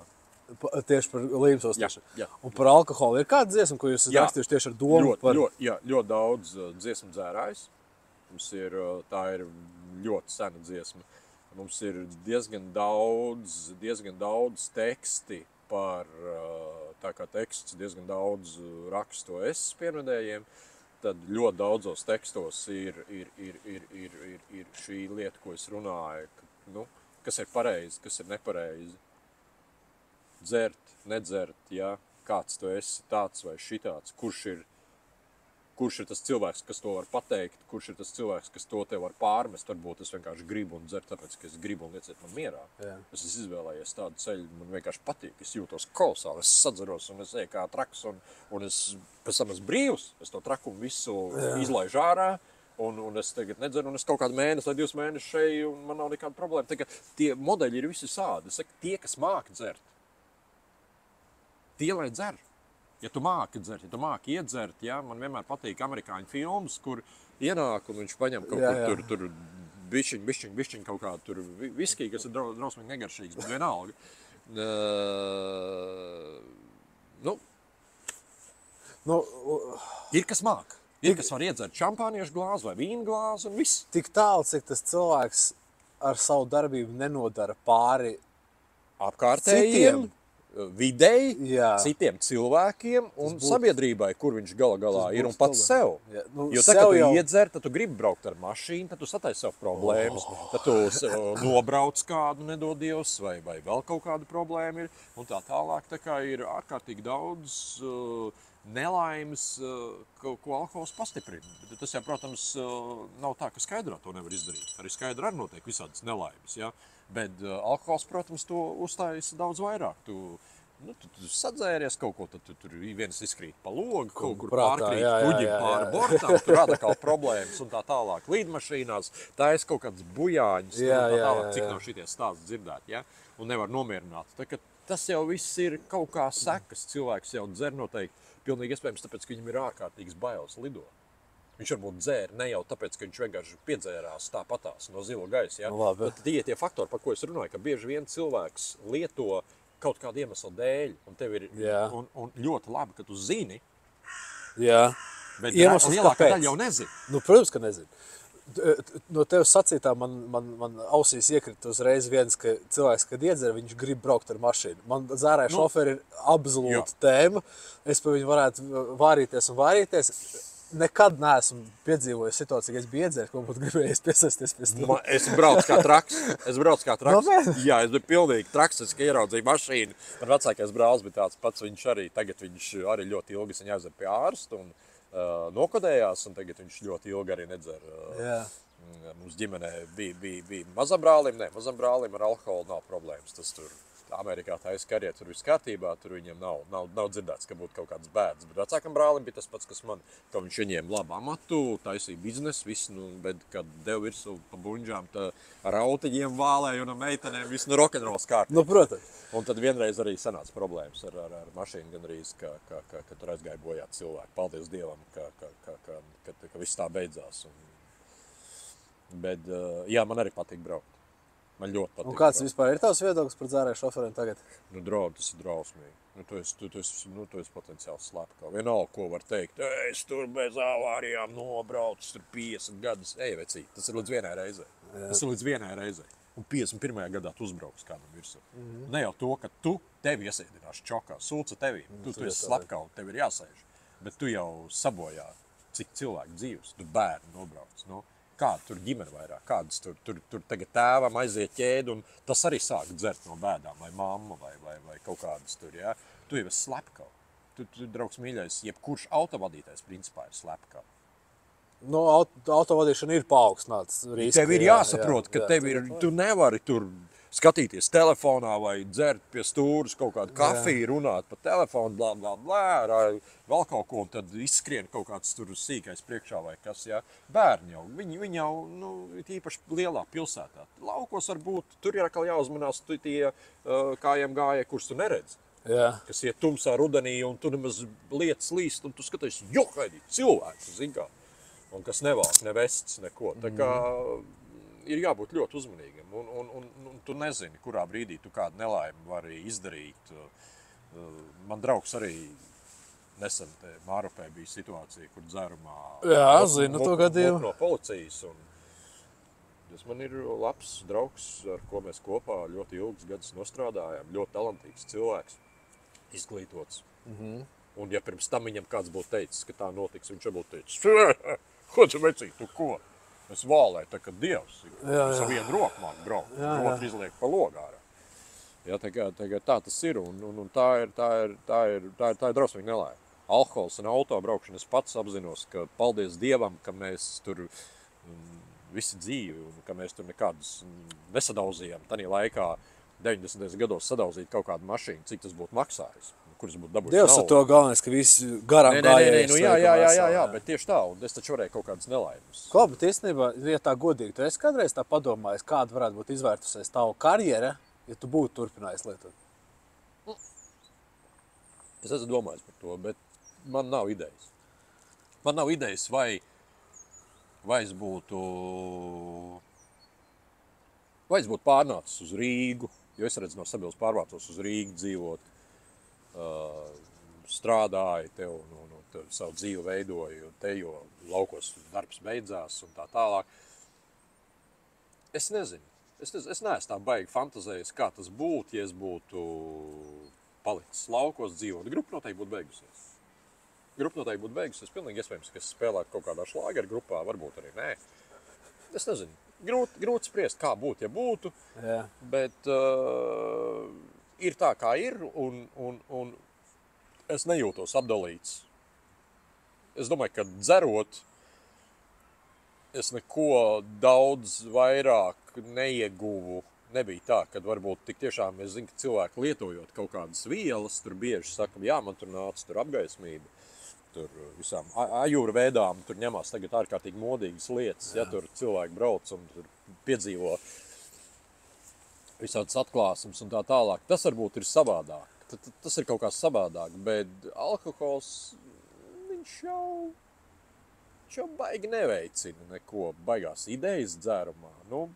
[SPEAKER 1] Tieši par līmes ošņāšanu.
[SPEAKER 2] Jā.
[SPEAKER 1] Un par alkoholu ir kāda dziesma, ko jūs rakstījuši tieši ar domu par?
[SPEAKER 2] Ļoti daudz dziesmu dzērājs. Mums tā ir ļoti sena dziesma. Mums ir diezgan daudz teksti par, tā kā teksts diezgan daudz raksto es pienvedējiem, tad ļoti daudzos tekstos ir šī lieta, ko es runāju, kas ir pareizi, kas ir nepareizi. Dzert, nedzert, ja, kāds tu esi, tāds vai šitāds, kurš ir tas cilvēks, kas to var pateikt, kurš ir tas cilvēks, kas to tev var pārmest, varbūt es vienkārši gribu un dzeru, tāpēc, ka es gribu un lieciet man mierā. Jā. Es esmu izvēlējies tādu ceļu, man vienkārši patīk, es jūtos kolosāli, es sadzeros un es eju kā traks un es pēc tam esmu brīvs, es to trakumu visu izlaižu ārā un es tagad nedzeru un es kaut kādu mēnesi vai 2 mēnešus šeju un man nav nekāda problēma. Tā kā tie modeļi ir visi sādi. Es saku, tie, kas māki dzert, tie lai dzer. Ja tu māki dzert, ja tu māki iedzert, ja, man vienmēr patīk amerikāņu filmas, kur ienāk un viņš paņem kaut kur bišķiņ kaut kādu tur viskiju, kas ir drausmīgi negaršīgs, bet vienalga. Ir kas māk. Ir kas var iedzert šampāniešu glāzi vai vīna glāzi un viss.
[SPEAKER 1] Tik tālu, cik tas cilvēks ar savu darbību nenodara pāri
[SPEAKER 2] apkārtējiem. Videi, citiem cilvēkiem un sabiedrībai, kur viņš galā ir un pats sev. Jo tā, kad tu iedzer, tad tu gribi braukt ar mašīnu, tad tu sataisi sev problēmas, tad tu nobrauc kādu, nedod Dievs, vai vēl kaut kāda problēma ir, un tā tālāk. Tā kā ir ārkārtīgi daudz nelaimes, ko alkohols pastiprina. Bet tas, protams, nav tā, ka skaidrā to nevar izdarīt. Arī skaidrā arī notiek visādas nelaimes, ja? Bet alkohols, protams, to uzstājas daudz vairāk. Tu Nu, tu sadzēries kaut ko, tad tu tur viens izkrīt pa logu, kaut kur
[SPEAKER 1] prātā,
[SPEAKER 2] pārkrīt
[SPEAKER 1] jā,
[SPEAKER 2] kuģim
[SPEAKER 1] jā,
[SPEAKER 2] pāri
[SPEAKER 1] jā.
[SPEAKER 2] bortam, tur atkal problēmas un tā tālāk. Līdmašīnās taisa kaut kādas bujāņas,
[SPEAKER 1] Jā,
[SPEAKER 2] un tā
[SPEAKER 1] jā,
[SPEAKER 2] tālāk,
[SPEAKER 1] jā,
[SPEAKER 2] cik
[SPEAKER 1] jā.
[SPEAKER 2] nav šitie stāsti dzirdēt, ja? Un nevar nomierināt. Tā, ka tas jau viss ir kaut kā sekas, cilvēks jau dzer noteikti, pilnīgi iespējams, tāpēc, ka viņam ir ārkārtīgs bailes lidot. Viņš varbūt dzēra ne jau tāpēc, ka viņš vienkārši piedzērās tāpatās no zila gaisa. Ja?
[SPEAKER 1] Labi.
[SPEAKER 2] Tad tie faktori, par ko es runāju, ka bieži vien cilvēks lieto kaut kādu iemeslu dēļ, un tev ir un ļoti labi, ka tu zini,
[SPEAKER 1] Jā.
[SPEAKER 2] bet
[SPEAKER 1] Iemesls,
[SPEAKER 2] lielākā
[SPEAKER 1] kāpēc?
[SPEAKER 2] daļa jau nezina.
[SPEAKER 1] Nu, protams, ka nezinu. No tevis sacītā man ausīs iekrita uzreiz viens, ka cilvēks, kad iedzer, viņš grib braukt ar mašīnu. Man zārāja šoferi ir absolūta tēma. Es pa viņu varētu vārīties. Nekad neesmu piedzīvojis situāciju, ka es biju iedzēris, ko būtu gribējis piesaisties pie stūra.
[SPEAKER 2] Es braucu kā traks. Jā, es biju pilnīgi traks, es ieraudzīju mašīnu. Man vecākais brālis bija tāds pats, viņš arī ļoti ilgi viņu aizver pie ārsta un nokodējās, un tagad viņš ļoti ilgi arī nedzer.
[SPEAKER 1] Jā.
[SPEAKER 2] Mums ģimenē bija mazam brālim ar alkoholu nav problēmas. Tas tur Amerikā taisa karjeru, tur viss kārtībā, tur viņiem nav dzirdēts, ka būtu kaut kādas bēdas. Bet vecākam brālim bija tas pats, kas man, ka viņš viņiem labu amatu, taisīja biznesu, visu, bet kad deva virsū pa buņģām, tā ar autiņiem vālēja un ar meitenēm, visu no rokenrols kārtībā.
[SPEAKER 1] Nu, protams.
[SPEAKER 2] Un tad vienreiz arī sanāca problēmas ar mašīnu, gan arī, ka tur aizgāja bojāt cilvēki. Paldies Dievam, ka viss tā beidzās. Bet, jā, man arī patīk braukt. Man ļoti patīk.
[SPEAKER 1] Un kāds vispār ir tavs viedoklis par dzērēju šoferiem tagad?
[SPEAKER 2] Nu, tas ir drausmīgi. Tu esi potenciāls slepkavs. Vienalga, ko var teikt. Es tur bez avārijām nobraucu, tur 50 gadus. Ej, vecīt, tas ir līdz vienai reizei. Tas ir līdz vienai reizei. Un 51. gadā tu uzbrauks kādam virsū. Ne jau to, ka tevi iesēdinās čokā, sulca tevī. Tu esi slepkavs, tev ir jāsēž. Bet tu jau sabojā, cik cilvēku dzīves. Tu bērni nobrauc. Nu. Kāda tur ģimene vairāk, kādas tur tagad tēvam aiziet ķēdi, un tas arī sāk dzert no bēdām, vai mamma, vai kaut kādas tur, jā. Tu jau esi slepkava. Tu, draugs mīļais, jebkurš autovadītājs principā ir slepkava.
[SPEAKER 1] Nu, autovadīšana ir paaugstināts risks.
[SPEAKER 2] Tev ir jāsaprot, ka tu nevari tur skatīties telefonā vai dzert pie stūras kaut kādu kafiju, runāt pa telefonu, vēl kaut ko, un tad izskrien kaut kāds tur sīkais priekšā vai kas, jā. Bērni jau, viņi jau, īpaši lielā pilsētā. Laukos var būt, tur ir atkal jāuzmanās tie kājiem gājēji, kurus tu neredzi.
[SPEAKER 1] Jā.
[SPEAKER 2] Kas iet tumsā rudenī, un tu nemaz lietas līst, un tu skaties, haidī, cilvēks, zin kā. Un kas nevalk, ne vests, neko. Tā kā ir jābūt ļoti uzmanīgam, un tu nezini, kurā brīdī tu kādu nelaimi vari izdarīt. Man draugs arī nesen Mārupē bija situācija, kur dzērumā
[SPEAKER 1] zinu to gadījumu.
[SPEAKER 2] No policijas. Tas man ir labs draugs, ar ko mēs kopā ļoti ilgus gadus nostrādājām. Ļoti talantīgs cilvēks, izglītots. Un ja pirms tam viņam kāds būtu teicis, ka tā notiks, viņš būtu teicis, ko tu vecīt, tu ko? Es vālēju, tā kā Dievs. Es ar vienu roku māku braukt, otru izliek pa logārā. Jā, tā tas ir, un tā ir drausmīgi nelaime. Alkohols un autobraukšana, es pats apzinos, ka paldies Dievam, ka mēs tur visi dzīvi, un ka mēs tur nekādus nesadauzījām. Tanī laikā 90. gados sadauzīt kaut kādu mašīnu, cik tas būtu maksājis. Kuras būtu dabūjis
[SPEAKER 1] Dievs ar to galvenais, ka visi garām gājēji.
[SPEAKER 2] Jā, bet tieši tā, un es taču varēju kaut kādas nelaimes.
[SPEAKER 1] Ko, bet īstenībā, ja tā godīgi, tu esi kādreiz tā padomājis, kāda varētu būt izvērtusies tavu karjera, ja tu būtu turpinājis lietot?
[SPEAKER 2] Es esmu domājis par to, bet man nav idejas. Man nav idejas, vai es būtu pārnācis uz Rīgu, jo es redzu no Sabils pārvācos uz Rīgu dzīvot. Strādāju te un savu dzīvi veidoju te, jo laukos darbs beidzās un tā tālāk. Es nezinu. Es neesmu tā baigi fantazējis, kā tas būtu, ja es būtu palicis laukos dzīvot. Grupa noteikti būtu beigusies. Pilnīgi iespējams, ka es spēlētu kaut kādā šlāgeru grupā, varbūt arī nē. Es nezinu. Grūti spriest, kā būtu, ja būtu.
[SPEAKER 1] Jā.
[SPEAKER 2] Bet ir tā, kā ir, un es nejūtos apdalīts. Es domāju, ka dzerot, es neko daudz vairāk neieguvu nebija tā, ka varbūt tik tiešām es zinu, ka cilvēki lietojot kaut kādas vielas, tur bieži saka, jā, man tur nāca tur apgaismība, tur visām ajurvēdām, tur ņemās tagad ārkārtīgi modīgas lietas, ja tur cilvēki brauc un tur piedzīvo visādas atklāsmes un tā tālāk. Tas varbūt ir savādāk. Tas ir kaut kā savādāk, bet alkohols, viņš jau baigi neveicina neko, baigās idejas dzērumā. Nu,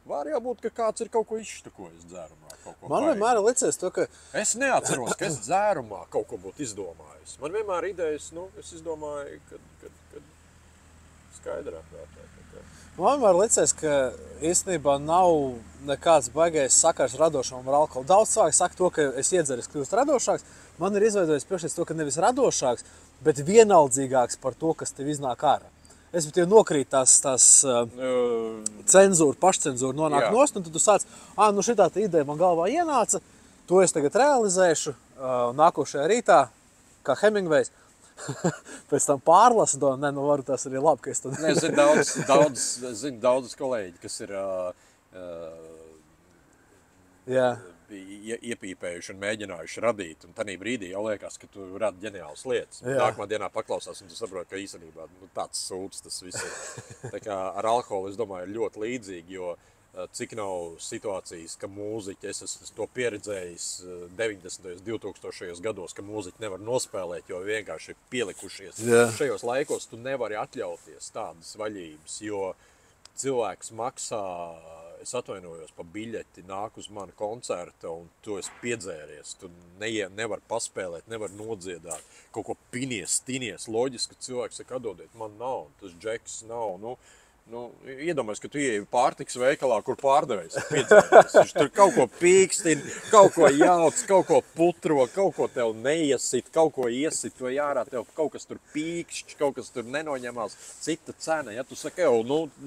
[SPEAKER 2] var jau būt, ka kāds ir kaut ko izštukojis dzērumā.
[SPEAKER 1] Man vienmēr ir licies to, ka...
[SPEAKER 2] Es neatceros, ka es dzērumā kaut ko būtu izdomājis. Man vienmēr idejas, es izdomāju, kad skaidrāk vērtēt.
[SPEAKER 1] Man vienmēr licies, ka īstenībā nav nekāds baigais sakars radošam ar alkoholu. Daudz cilvēku saka to, ka es iedzeru, es kļūstu radošāks. Man ir izveidojis priekšstats to, ka nevis radošāks, bet vienaldzīgāks par to, kas tev iznāk ārā. Es jau nokrīt tās cenzūra, pašcenzūra nonāk nost, un tad tu sāc, šitā tā ideja man galvā ienāca, to es tagad realizēšu nākošajā rītā, kā Hemingvejs. Pēc tam pārlasu to, varu tas arī labi, ka es to...
[SPEAKER 2] Zinu daudzus kolēģi, kas ir iepīpējuši un mēģinājuši radīt, un tanī brīdī jau liekas, ka tu radi ģeniālas lietas. Nākamā dienā paklausās, un tu saproti, ka īstenībā tāds sūds tas viss ir. Tā kā ar alkoholu, es domāju, ir ļoti līdzīgi, jo cik nav situācijas, ka mūziķi, es esmu to pieredzējis 90. 2000. gados, ka mūziķi nevar nospēlēt, jo vienkārši ir pielikušies. Šajos laikos tu nevari atļauties tādas vaļības, jo cilvēks maksā, es atvainojos pa biļeti, nāk uz mani koncerta un tu esi piedzēries, tu nevar paspēlēt, nevar nodziedāt, kaut ko pinies, tinies, loģiski, ka cilvēks saka, atdodiet, man nav, tas džeks nav, iedomājies, ka tu ieeji pārtiks veikalā, kur pārdevējs ir piedzēries. Viņš tur kaut ko pīkstina, kaut ko jauc, kaut ko putro, kaut ko tev neiesit, kaut ko iesit, vai ārā tev kaut kas tur pīkšķ, kaut kas tur nenoņemās, cita cena. Ja tu saki,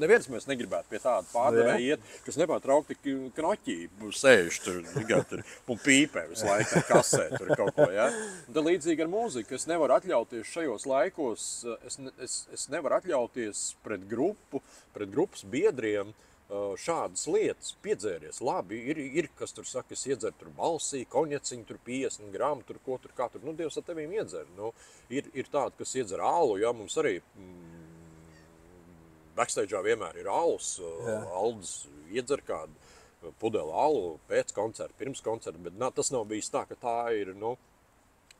[SPEAKER 2] neviens mēs negribētu pie tāda pārdevēja iet, kas nepārtraukti knoķī sēž tur un pīpē visu laiku ar kasē tur kaut ko, ja. Un tad līdzīgi ar mūziku, es nevaru atļauties šajos laikos, es nevaru atļauties pret grupas biedriem šādas lietas, piedzēries. Labi, ir kas tur saka, es iedzeru tur balsī, konjaciņu, tur 50 gramu, tur ko tur, kā tur, Dievs ar tevīm iedzer. Ir tādi, kas iedzer alu, ja, mums arī backstage'ā vienmēr ir alus, Aldis iedzer kādu pudeli alu pēc koncerta, pirms koncerta, bet tas nav bijis tā, ka tā ir,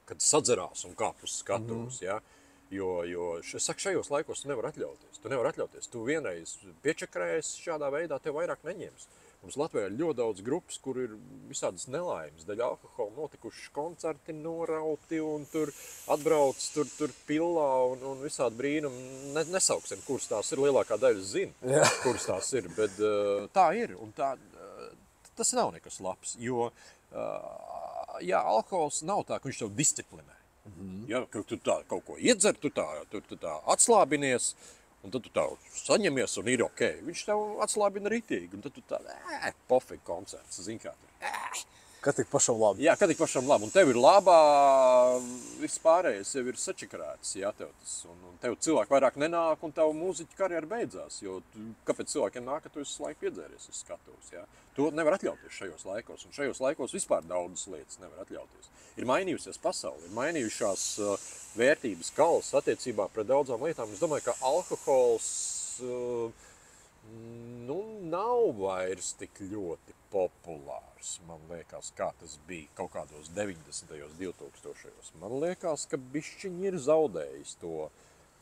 [SPEAKER 2] kad sadzerās un kāp uz skatuves, ja. Jo es saku, šajos laikos tu nevar atļauties. Tu vienreiz piečakrējies šādā veidā, tev vairāk neņems. Mums Latvijā ir ļoti daudz grupas, kur ir visādas nelaimes, daļa alkohola notikuši koncerti norauti un tur atbrauc, tur pillā un visādi brīnumi. Nesauksim, kuras tās ir, lielākā daļa zina, kuras tās ir, bet tā ir. Un tas nav nekas labs, jo alkohols nav tā, ka viņš tev disciplinē. Ja, ka tu tā kaut ko iedzer, tu tā atslābinies, un tad tu tā saņemies un ir ok. Viņš tev atslābina ritīgi, un tad tu tā, pofīgi koncerts, zini kā tur.
[SPEAKER 1] Kad tik pašam labi.
[SPEAKER 2] Jā, kad tik pašam labi, un tev ir labā, viss pārējais jau ir sačakarēts, jā, tev tas, un tev cilvēki vairāk nenāk, un tev mūziķa karjera beidzās, jo kāpēc cilvēkiem nāk, ka tu esi laiku piedzēries uz skatuves, jā. To nevar atļauties šajos laikos, un šajos laikos vispār daudzas lietas nevar atļauties. Ir mainījusies pasauli, ir mainījušās vērtības kalas attiecībā pret daudzām lietām. Es domāju, ka alkohols nav vairs tik ļoti populārs, man liekas, kā tas bija kaut kādos 90. 2000. Man liekas, ka bišķiņi ir zaudējis to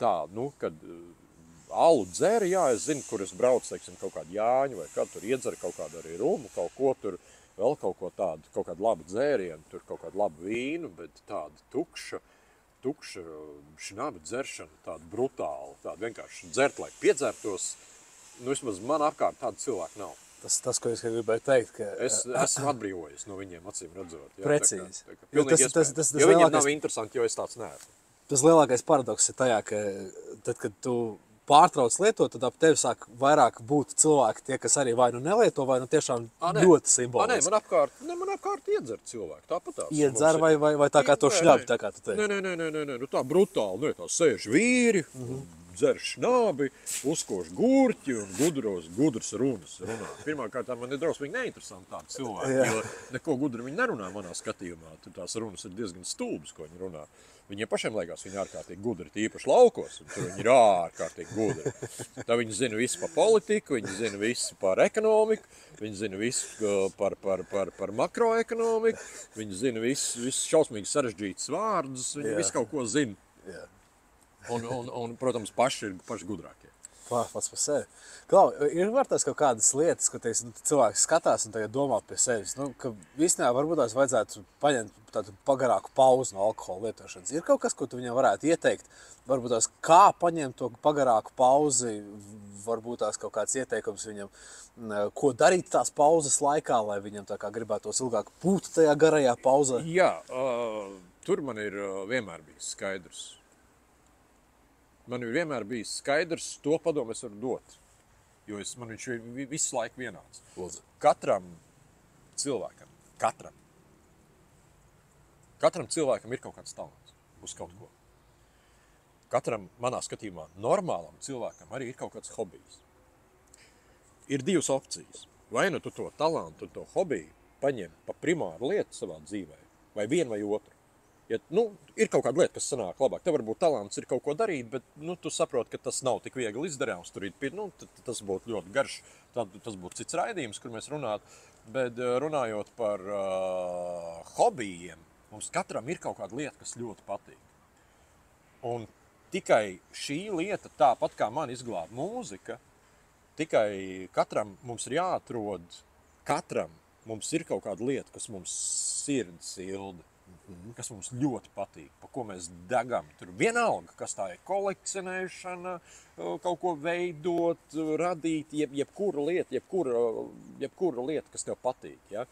[SPEAKER 2] tā, kad alu dzer, jā, es zinu, kur es braucu, teiksim, kaut kādu Jāņu vai kādu tur iedzer kaut kādu arī rumu, kaut ko tur, vēl kaut ko tādu, kaut kādu labu dzērienu, tur kaut kādu labu vīnu, bet tāda tukša šināba dzeršana, tāda brutāla, tāda vienkārši dzert, lai piedzertos, vismaz man apkārt tāda cilvēka nav.
[SPEAKER 1] Tas, ko es gribēju teikt, ka...
[SPEAKER 2] Es esmu atbrīvojies no viņiem, acīm redzot. Jā,
[SPEAKER 1] precīzi.
[SPEAKER 2] Pilnīgi iespējams. Jo viņiem nav interesanti, jo es tāds neesmu.
[SPEAKER 1] Tas lielākais paradoks ir tajā, ka tad, kad tu pārtrauc lietot, tad ap tevi sāk vairāk būt cilvēki, tie, kas arī vai nu nelieto, vai nu tiešām ļoti simboliski.
[SPEAKER 2] Man apkārt iedzer cilvēki, tāpatās.
[SPEAKER 1] Iedzer vai tā kā to šļabi, tā kā tu teici?
[SPEAKER 2] Nē, tā brutāli, tā sēž vīri, dzer šnabi, uzkoš gurķi un gudras runas runā. Pirmkārt, man ir drausmīgi neinteresanti tādi cilvēki, jo neko gudri viņi nerunā manā skatījumā. Tur tās runas ir diezgan stulbas, ko viņi runā. Viņiem pašiem liekas, viņi ārkārtīgi gudri, tīpaši laukos, un tur viņi ir ārkārtīgi gudri. Tā viņi zina visu par politiku, viņi zina visu par ekonomiku, viņi zina visu par makroekonomiku, viņi zina visu šausmīgi sarežģītus vārdus, viņi visu kaut ko zina. Un, protams, paši ir paši gudrākie.
[SPEAKER 1] Pats par sevi. Klau, ir vērtās kaut kādas lietas, ko cilvēks skatās un tagad domā pie sevis, ka visnībā varbūt tās vajadzētu paņemt tādu pagarāku pauzi no alkohola lietošanas. Ir kaut kas, ko tu viņam varētu ieteikt? Varbūt tās kā paņemt to pagarāku pauzi, varbūt tās kaut kāds ieteikums viņam, ko darīt tās pauzes laikā, lai viņam tā kā gribētos ilgāk būt tajā garajā pauzē?
[SPEAKER 2] Jā, tur man ir vienmēr bijis skaidrs. Man ir vienmēr bijis skaidrs, to padomu es varu dot, jo man viņš ir visu laiku vienāds.
[SPEAKER 1] Lūdzu.
[SPEAKER 2] Katram cilvēkam ir kaut kāds talants uz kaut ko. Katram, manā skatījumā, normālam cilvēkam arī ir kaut kāds hobijs. Ir divas opcijas. Vai nu tu to talantu un to hobiju paņem pa primāru lietu savā dzīvē, vai vienu vai otru. Ja, ir kaut kāda lieta, kas sanāk labāk. Tev varbūt talants ir kaut ko darīt, bet tu saproti, ka tas nav tik viegli izdarāms. Tur tas būtu ļoti garš, tas būtu cits raidījums, kur mēs runātu. Bet runājot par hobijiem, mums katram ir kaut kāda lieta, kas ļoti patīk. Un tikai šī lieta, tāpat kā man izglāba mūzika, tikai katram mums ir jāatrod, mums ir kaut kāda lieta, kas mums sirdi silda. Kas mums ļoti patīk, pa ko mēs degam. Tur vienalga, kas tā ir kolekcionēšana, kaut ko veidot, radīt, jebkura lieta, kas tev patīk. Ja?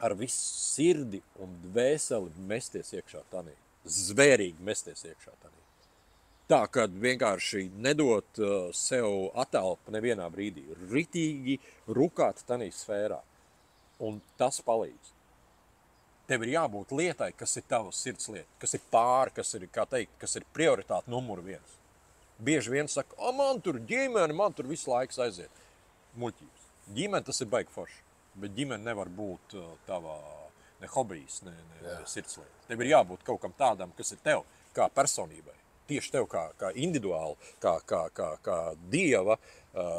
[SPEAKER 2] Ar visu sirdi un dvēseli mesties iekšā tanī. Zvērīgi mesties iekšā tanī. Tā, kad vienkārši nedot sev atelpu nevienā brīdī. Ritīgi rukāt tanī sfērā. Un tas palīdz. Tev ir jābūt lietai, kas ir tavas sirds lieta, kas ir kas ir prioritāte numur 1. Bieži vien saka, man tur ģimene, man tur visu laiku aiziet. Muļķības. Ģimene tas ir baigi forši, bet ģimene nevar būt tava ne hobijs, ne sirds lieta. Tev ir jābūt kaut kam tādam, kas ir tev, kā personībai. Tieši tev kā individuāli, kā dieva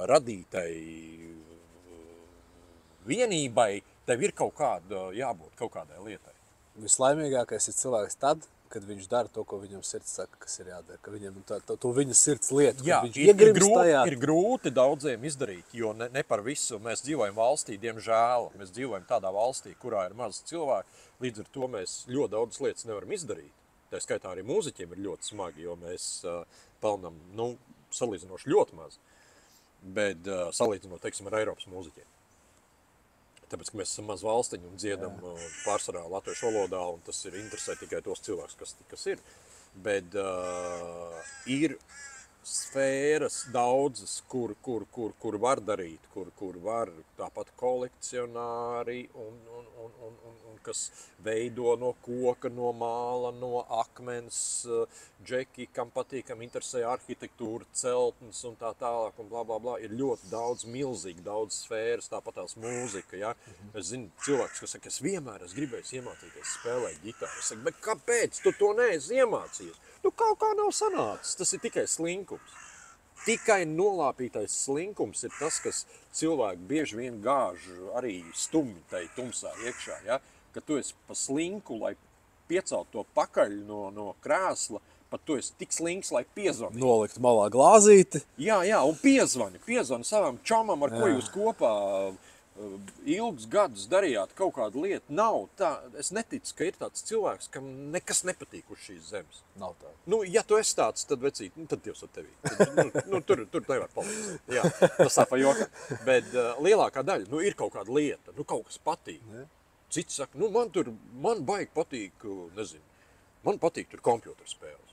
[SPEAKER 2] radītai vienībai, tev ir jābūt kaut kādai lietai.
[SPEAKER 1] Vislaimīgākais ir cilvēks tad, kad viņš dara to, ko viņam sirds saka, kas ir jādara, ka viņam to viņa sirds lieta,
[SPEAKER 2] Jā,
[SPEAKER 1] viņš iegribas tajā.
[SPEAKER 2] Ir grūti daudziem izdarīt, jo ne par visu mēs dzīvojam valstī, diemžēl. Mēs dzīvojam tādā valstī, kurā ir maz cilvēku, līdz ar to mēs ļoti daudz lietas nevaram izdarīt. Tā skaitā arī mūziķiem ir ļoti smagi, jo mēs pelnam, salīdzinoši ļoti maz, bet salīdzinot, teiksim, ar Eiropas mūziķiem. Tāpēc, ka mēs esam maz valstiņi un dziedam pārsvarā latviešu valodā, un tas ir interesē tikai tos cilvēkus, kas ir. Bet ir sfēras daudzas, kur var darīt, kur var tāpat kolekcionāri un kas veido no koka, no māla, no akmens, džeki, kam patīk, kam interesē arhitektūra, celtnes un tā tālāk un blā, blā, blā. Ir ļoti daudz, milzīgi daudz sfēras, tāpat tās mūzika, ja. Es zinu cilvēkus, kas saka, es vienmēr gribēju iemācīties spēlēt ģitāru. Es saku, bet kāpēc tu to neesi iemācījies? Kaut kā nav sanācis, tas ir tikai slinkums. Tikai nolāpītais slinkums ir tas, kas cilvēki bieži vien gāž arī stumji tai tumsā iekšā, ja? Ka tu esi pa slinku, lai piecelt to pakaļ no krēsla, pat tu esi tik slinks, lai piezvani.
[SPEAKER 1] Nolikt malā glāzīti.
[SPEAKER 2] Jā, un piezvani savam čomam, ar ko jūs kopā ilgus gadus darījāt kaut kādu lietu. Nav tā, es neticu, ka ir tāds cilvēks, kam nekas nepatīk uz šīs zemes.
[SPEAKER 1] Nav tā.
[SPEAKER 2] Ja tu esi tāds, tad vecīt, tad Dievs ar tevi. Tur nevar palīdzēt. Jā, tas tā pa jokā. Bet lielākā daļa, ir kaut kāda lieta, kaut kas patīk. Ne? Cits saka, man baigi patīk, nezinu, man patīk tur kompjuterspēles.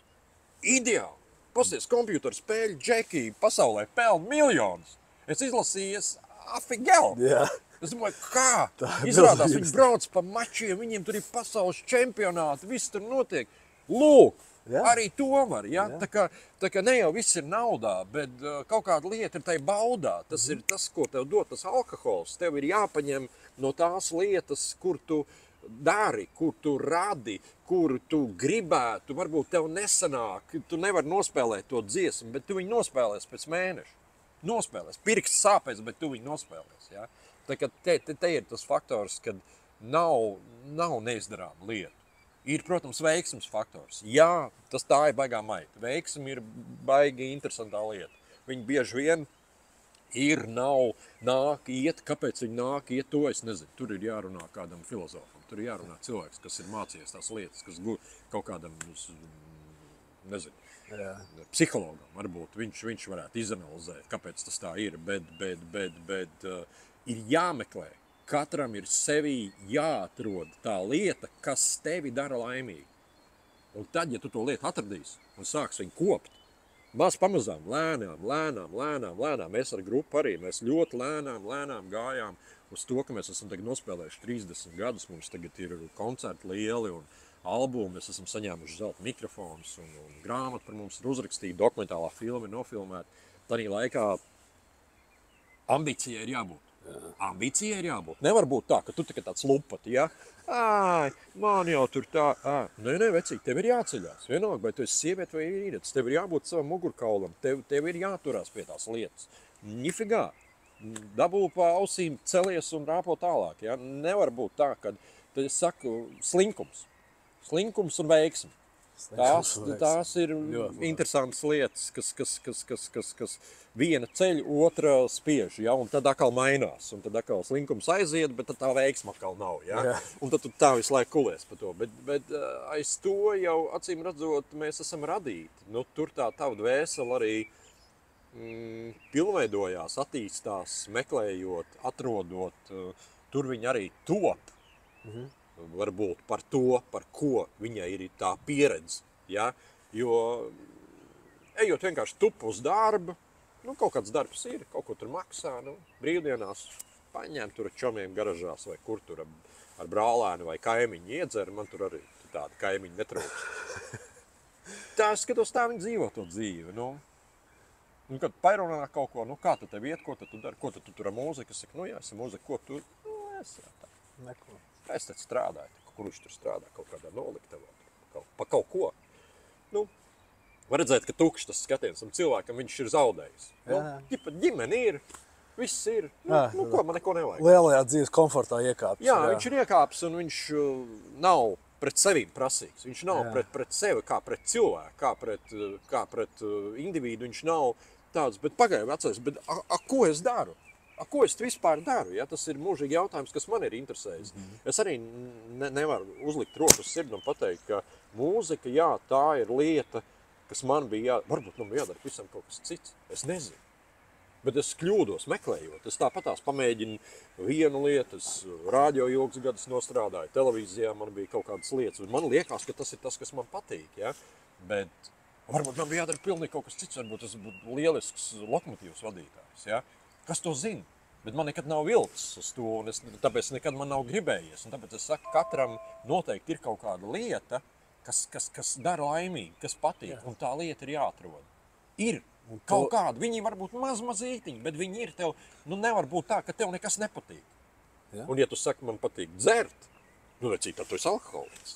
[SPEAKER 2] Ideāli. Pasties, kompjuterspēļu džeki pasaulē pelna miljonus. Es izlasījies afigel.
[SPEAKER 1] Jā.
[SPEAKER 2] Es domāju, kā? Izrādās, viņi brauc pa mačiem, viņiem tur ir pasaules čempionāti, viss tur notiek. Lūk,
[SPEAKER 1] Jā.
[SPEAKER 2] Arī to var, ja? Tā kā ne jau viss ir naudā, bet kaut kāda lieta ir tai baudā. Tas ir tas, ko tev dod tas alkohols. Tev ir jāpaņem no tās lietas, kur tu dari, kur tu radi, kur tu gribētu. Varbūt tev nesanāk, tu nevari nospēlēt to dziesmu, bet tu viņu nospēlēs pēc mēneša. Nospēlēs. Pirksts sāpēs, bet tu viņu nospēlēs. Ja? Tā kā te ir tas faktors, kad nav neizdarāma lieta. Ir, protams, veiksmes faktors. Jā, tā ir baigā maita. Veiksme ir baigi interesantā lieta. Viņi bieži vien ir, nav, nāk, iet. Kāpēc viņi nāk, iet, to es nezinu. Tur ir jārunā kādam filozofam. Tur ir jārunā cilvēks, kas ir mācījies tās lietas, kas kaut kādam, nezinu, psihologam varbūt. Viņš varētu izanalizēt, kāpēc tas tā ir, bet ir jāmeklē. Katram ir sevī jāatrod tā lieta, kas tevi dara laimīgi. Un tad, ja tu to lietu atradīsi un sāks viņu kopt, pamazām, lēnām, mēs ar grupu arī, mēs ļoti lēnām gājām uz to, ka mēs esam tagad nospēlējuši 30 gadus, mums tagad ir koncerti lieli un albumi, mēs esam saņēmuši zelta mikrofonus un grāmatu par mums ir uzrakstīta, dokumentālā filma ir nofilmēta. Tādā laikā ambīcijai ir jābūt. Ambīcija ir jābūt. Nevar būt tā, ka tu tikai tāds lupati, ja? Āj, man jau tur tā, Nē, vecīt, tev ir jāceļās. Vienalga, vai tu esi sieviete vai vīrietis. Tev ir jābūt savam mugurkaulam. Tev ir jāturās pie tās lietas. Nifigā. Dabū pa ausīm celies un rāpo tālāk, ja? Nevar būt tā, ka, tad es saku, slinkums. Slinkums un veiksmi. Tās ir interesantas lietas, kas viena ceļ, otra spiež, ja? Un tad atkal mainās, un tad atkal slinkums aiziet, bet tad tā veiksma atkal nav, ja? Jā. Un tad tu tā visu laiku kulies par to, bet aiz to jau, acīm redzot, mēs esam radīti. Nu, tur tā tava dvēsele arī pilnveidojās, attīstās, meklējot, atrodot, tur viņi arī top. Varbūt par to, par ko viņai ir tā pieredze, ja? Jo ejot vienkārši tupu uz darbu, kaut kāds darbs ir, kaut ko tur maksā, brīvdienās paņem tur ar čomiem garažās vai kur tur ar brālēnu vai kaimiņu iedzer, man tur arī tāda kaimiņa netrūks. Tā es skatos, tā viņi dzīvo to dzīvi, kad pairunā kaut ko, kā tad tev iet, ko tad tu dari, ko tad tu tur ar mūziku, es saku, jā, esam mūzika, ko tu, es tā. Neko. Es tad strādāju, kur viņš tur strādā, kaut kādā noliktavā, pa kaut ko. Var redzēt, ka tukšs tas skatiens, un cilvēkam viņš ir zaudējis. Ģimene ir, viss ir, ko man neko nevajag.
[SPEAKER 1] Lielajā dzīves komfortā iekāpis.
[SPEAKER 2] Jā, viņš ir iekāpis, un viņš nav pret sevīm prasīgs. Viņš nav pret sevi kā pret cilvēku, kā pret individu, viņš nav tāds, bet pagāju atceries, bet ko es daru? Ko es vispār daru? Ja? Tas ir mūžīgi jautājums, kas man ir interesējis. Es arī nevaru uzlikt roku uz sirdi un pateikt, ka mūzika, jā, tā ir lieta, kas man bija varbūt man bija jādara visam kaut kas cits. Es nezinu. Bet es kļūdos meklējot. Es tāpatās pamēģinu vienu lietu, es rādio ilgus gadus nostrādāju, televīzijā man bija kaut kādas lietas. Man liekas, ka tas ir tas, kas man patīk. Ja? Bet varbūt man bija jādara pilnīgi kaut kas cits. Varbūt es būtu lielisks lokomotīvas vadītājs. Ja? Kas to zina? Bet man nekad nav vilcis uz to, un tāpēc nekad man nav gribējies. Un tāpēc es saku, katram noteikti ir kaut kāda lieta, kas dara laimīgi, kas patīk, un tā lieta ir jāatrod. Ir kaut kāda, viņi var būt mazītiņi, bet viņi ir tev, nevar būt tā, ka tev nekas nepatīk. Ja? Un ja tu saki, man patīk dzert, vecīt, tad tu esi alkoholiks.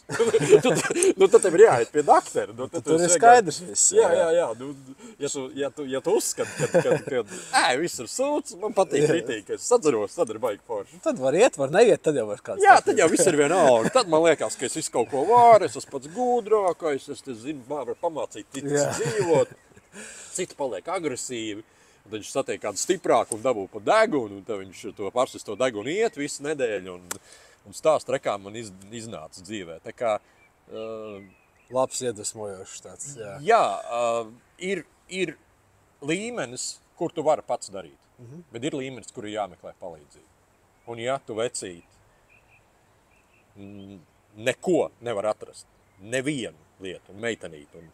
[SPEAKER 2] Tad tev ir jāiet pie daktera.
[SPEAKER 1] Tur ir skaidrs viss.
[SPEAKER 2] Jā. Ja tu uzskati, ka viss ir sūds, man patīk kritīgi, ka es sadzeros, tad ir baigi forši.
[SPEAKER 1] Tad var iet, var neiet, tad jau var kāds.
[SPEAKER 2] Jā, tad jau viss ir vienalga. Tad man liekas, ka es visu kaut ko varu, es esmu pats gudrākais, es te zinu, varu pamācīt citus dzīvot, citi paliek agresīvi. Tad viņš satiek kādu stiprāku un dabū pa degunu, un tad viņš to parsis to degunu iet visu nedēļu, un stāst rekā man iznāca dzīvē. Tā kā...
[SPEAKER 1] Labs iedvesmojošs tāds, jā.
[SPEAKER 2] Jā, ir līmenis, kur tu vari pats darīt. Bet ir līmenis, kur ir jāmeklē palīdzību. Un ja tu vecīt neko nevar atrast, nevienu lietu, un meitenīt, un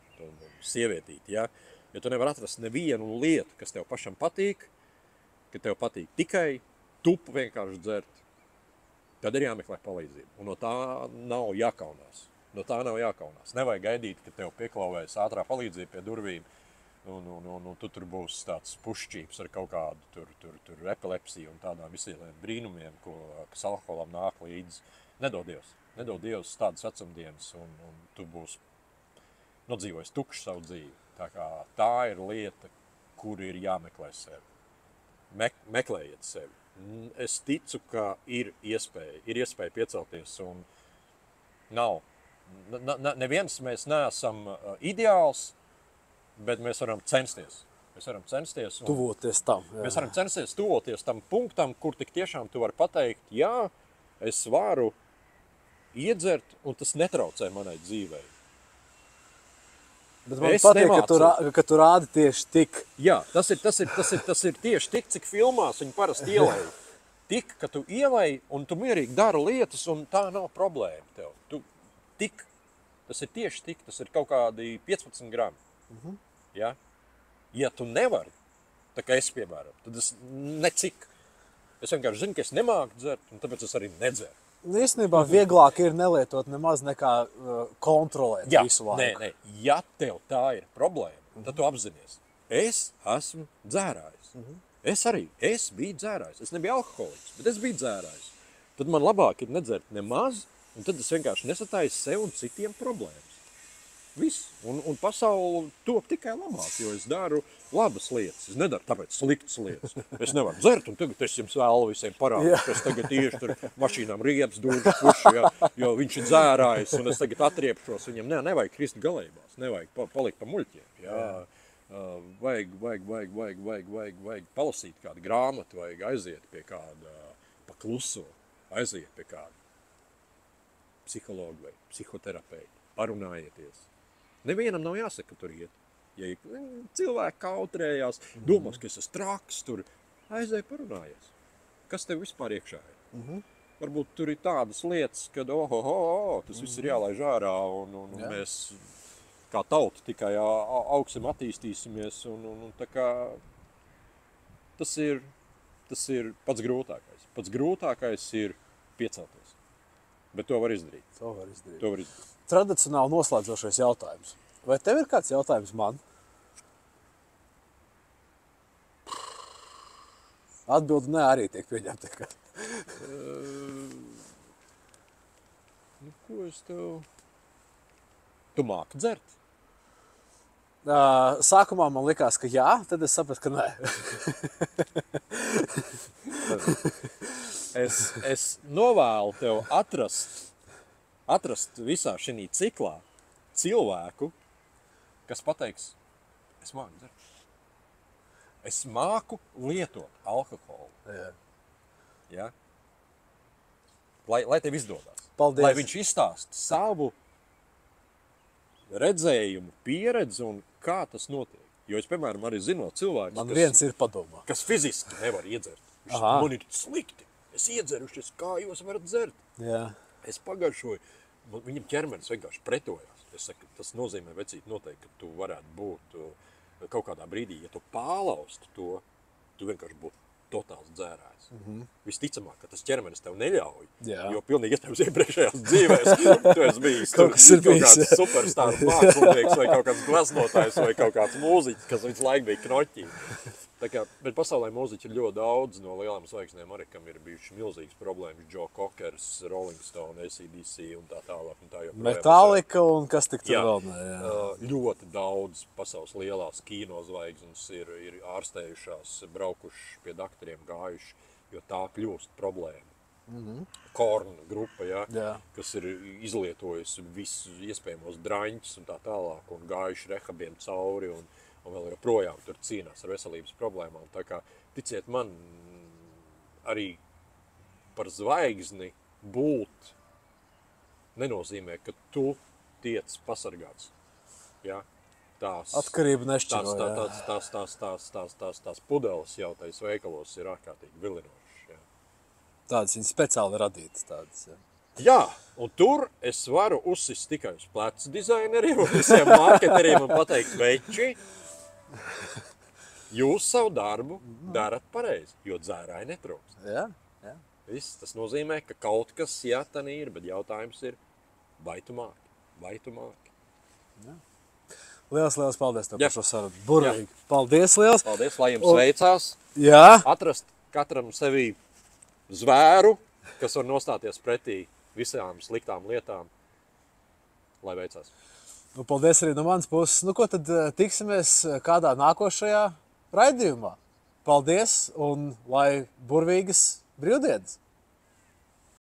[SPEAKER 2] sievietīt, ja tu nevar atrast nevienu lietu, kas tev pašam patīk, ka tev patīk tikai tupu vienkārši dzert, tad ir jāmeklē palīdzību. Un no tā nav jākaunās. No tā nav jākaunās. Nevajag gaidīt, ka tev pieklauvēs ātrā palīdzība pie durvīm, un tu tur būs tāds pušķības ar kaut kādu tur epilepsiju un tādām visiem brīnumiem, kas alkoholam nāk līdzi. Nedod Dievs tādas vecumdienas, un tu būsi nodzīvojis tukšu savu dzīvi. Tā ir lieta, kur ir jāmeklē sevi. Meklējiet sevi. Es ticu, ka ir iespēja piecelties, un nav. Neviens mēs neesam ideāls, bet mēs varam censties.
[SPEAKER 1] Tuvoties tam. Jā.
[SPEAKER 2] Mēs varam censties tuvoties tam punktam, kur tik tiešām tu vari pateikt, jā, es varu iedzert, un tas netraucē manai dzīvei.
[SPEAKER 1] Bet man patīk, ka tu rādi tieši tik.
[SPEAKER 2] Jā, tas ir tieši tik, cik filmās viņi parasti ielēj. Tik, ka tu ielēj, un tu mierīgi dari lietas, un tā nav problēma tev. Tas ir tieši tik, tas ir kaut kādi 15 grami. Ja? Ja tu nevari, tā kā es piemēram, tad es necik. Es vienkārši zinu, ka es nemāku dzert, un tāpēc es arī nedzeru.
[SPEAKER 1] Īstenībā vieglāk ir nelietot nemaz nekā kontrolēt visu laiku.
[SPEAKER 2] Nē. Ja tev tā ir problēma, tad tu apzinies. Es esmu dzērājs. Es biju dzērājs. Es nebiju alkoholiks, bet es biju dzērājs. Tad man labāk ir nedzert nemaz, un tad es vienkārši nesataisu sev un citiem problēmas. Viss. Un pasauli top tikai labāk, jo es daru labas lietas. Es nedaru tāpēc sliktas lietas. Es nevaru dzert, un tagad es jums vēlu visiem parādīt, ka es tagad tieši tur mašīnām riepas durvis pušu, jo viņš ir dzērājis, un es tagad atriepšos viņam. Nevajag krist galībās, nevajag palikt pa muļķiem. Vajag palasīt kādu grāmatu, vajag aiziet pie kāda pakluso, aiziet pie kāda psihologa vai psihoterapeita, parunājieties. Nevienam nav jāsaka, ka tur iet. Ja cilvēki kautrējās, domās, ka es esmu traks, tur aizēj parunājies. Kas tev vispār iekšā ir? Varbūt tur ir tādas lietas, kad tas viss ir jālaiž ārā, un mēs kā tauta tikai augsim, attīstīsimies, un tā kā tas ir pats grūtākais. Pats grūtākais ir piecelties. Bet to var izdarīt.
[SPEAKER 1] To var izdarīt. Tradicionāli noslēdzošais jautājums. Vai tev ir kāds jautājums man? Atbildi ne arī tiek pieņemta.
[SPEAKER 2] Ko es tev... Tu māki dzert?
[SPEAKER 1] Sākumā man likās, ka jā, tad es sapratu, ka nē.
[SPEAKER 2] Es novēlu tev atrast visā šī ciklā cilvēku, kas pateiks, es māku dzert. Es māku lietot alkoholu. Ja? Lai tev izdodās.
[SPEAKER 1] Paldies.
[SPEAKER 2] Lai viņš izstāst savu redzējumu, pieredzi un kā tas notiek. Jo es, piemēram, arī zinu cilvēkus,
[SPEAKER 1] man viens ir padomā,
[SPEAKER 2] kas fiziski nevar iedzert. Man ir slikti. Es iedzeru, kā jūs varat dzert.
[SPEAKER 1] Jā.
[SPEAKER 2] Es pagaršoju. Viņam ķermenis vienkārši pretojās. Es saku, tas nozīmē, vecīt, noteikti, ka tu varētu būt kaut kādā brīdī, ja tu pālaustu to, tu vienkārši būtu totāls dzērājs. Visticamāk, ka tas ķermenis tev neļauj, jo pilnīgi iespējams iepriekšējās dzīvēs tu esi bijis kaut kāds superstāru mākslinieks vai kaut kāds gleznotājs vai kaut kāds mūziķis, kas visu laiku bija knoķī. Bet pasaulē mūziķi ir ļoti daudz no lielām zvaigznēm, arī kam ir bijuši milzīgas problēmas. Joe Cockers, Rolling Stone, AC/DC un tā tālāk. Un tā
[SPEAKER 1] Metallica un kas tik tur vēl ne.
[SPEAKER 2] Ļoti daudz pasaules lielās kinozvaigznes ir ārstējušās, braukuši pie doktoriem, gājuši, jo tā kļūst problēma. Korn grupa, kas ir izlietojusi visus iespējamos draņķus un tā tālāk, un gājuši rehabiem cauri un vēl joprojām tur cīnās ar veselības problēmām. Tā kā, ticiet man, arī par zvaigzni būt nenozīmē, ka tu tiec pasargāts. Ja?
[SPEAKER 1] Atkarība nešķiro.
[SPEAKER 2] Tās pudeles jau tais veikalos ir ārkārtīgi vilinošas. Ja?
[SPEAKER 1] Tādas viņas speciāli radītas tādas.
[SPEAKER 2] Jā, un tur es varu uzsist tikai uz plecu dizaineriem un visiem marketeriem un pateikt, veči, jūs savu darbu darat pareizi, jo dzērāji netrūkst.
[SPEAKER 1] Jā.
[SPEAKER 2] Viss, tas nozīmē, ka kaut kas jātanī ir, bet jautājums ir, vai tu māki? vai tu māki?
[SPEAKER 1] Liels paldies tev par šo sarunu. Burvīgi. Paldies liels.
[SPEAKER 2] Paldies, lai jums veicās.
[SPEAKER 1] Jā.
[SPEAKER 2] Atrast katram sevī zvēru, kas var nostāties pretī visām sliktām lietām, lai veicās.
[SPEAKER 1] Paldies arī no manas puses. Ko tad tiksimies kādā nākošajā raidījumā? Paldies un lai burvīgas brīvdienas!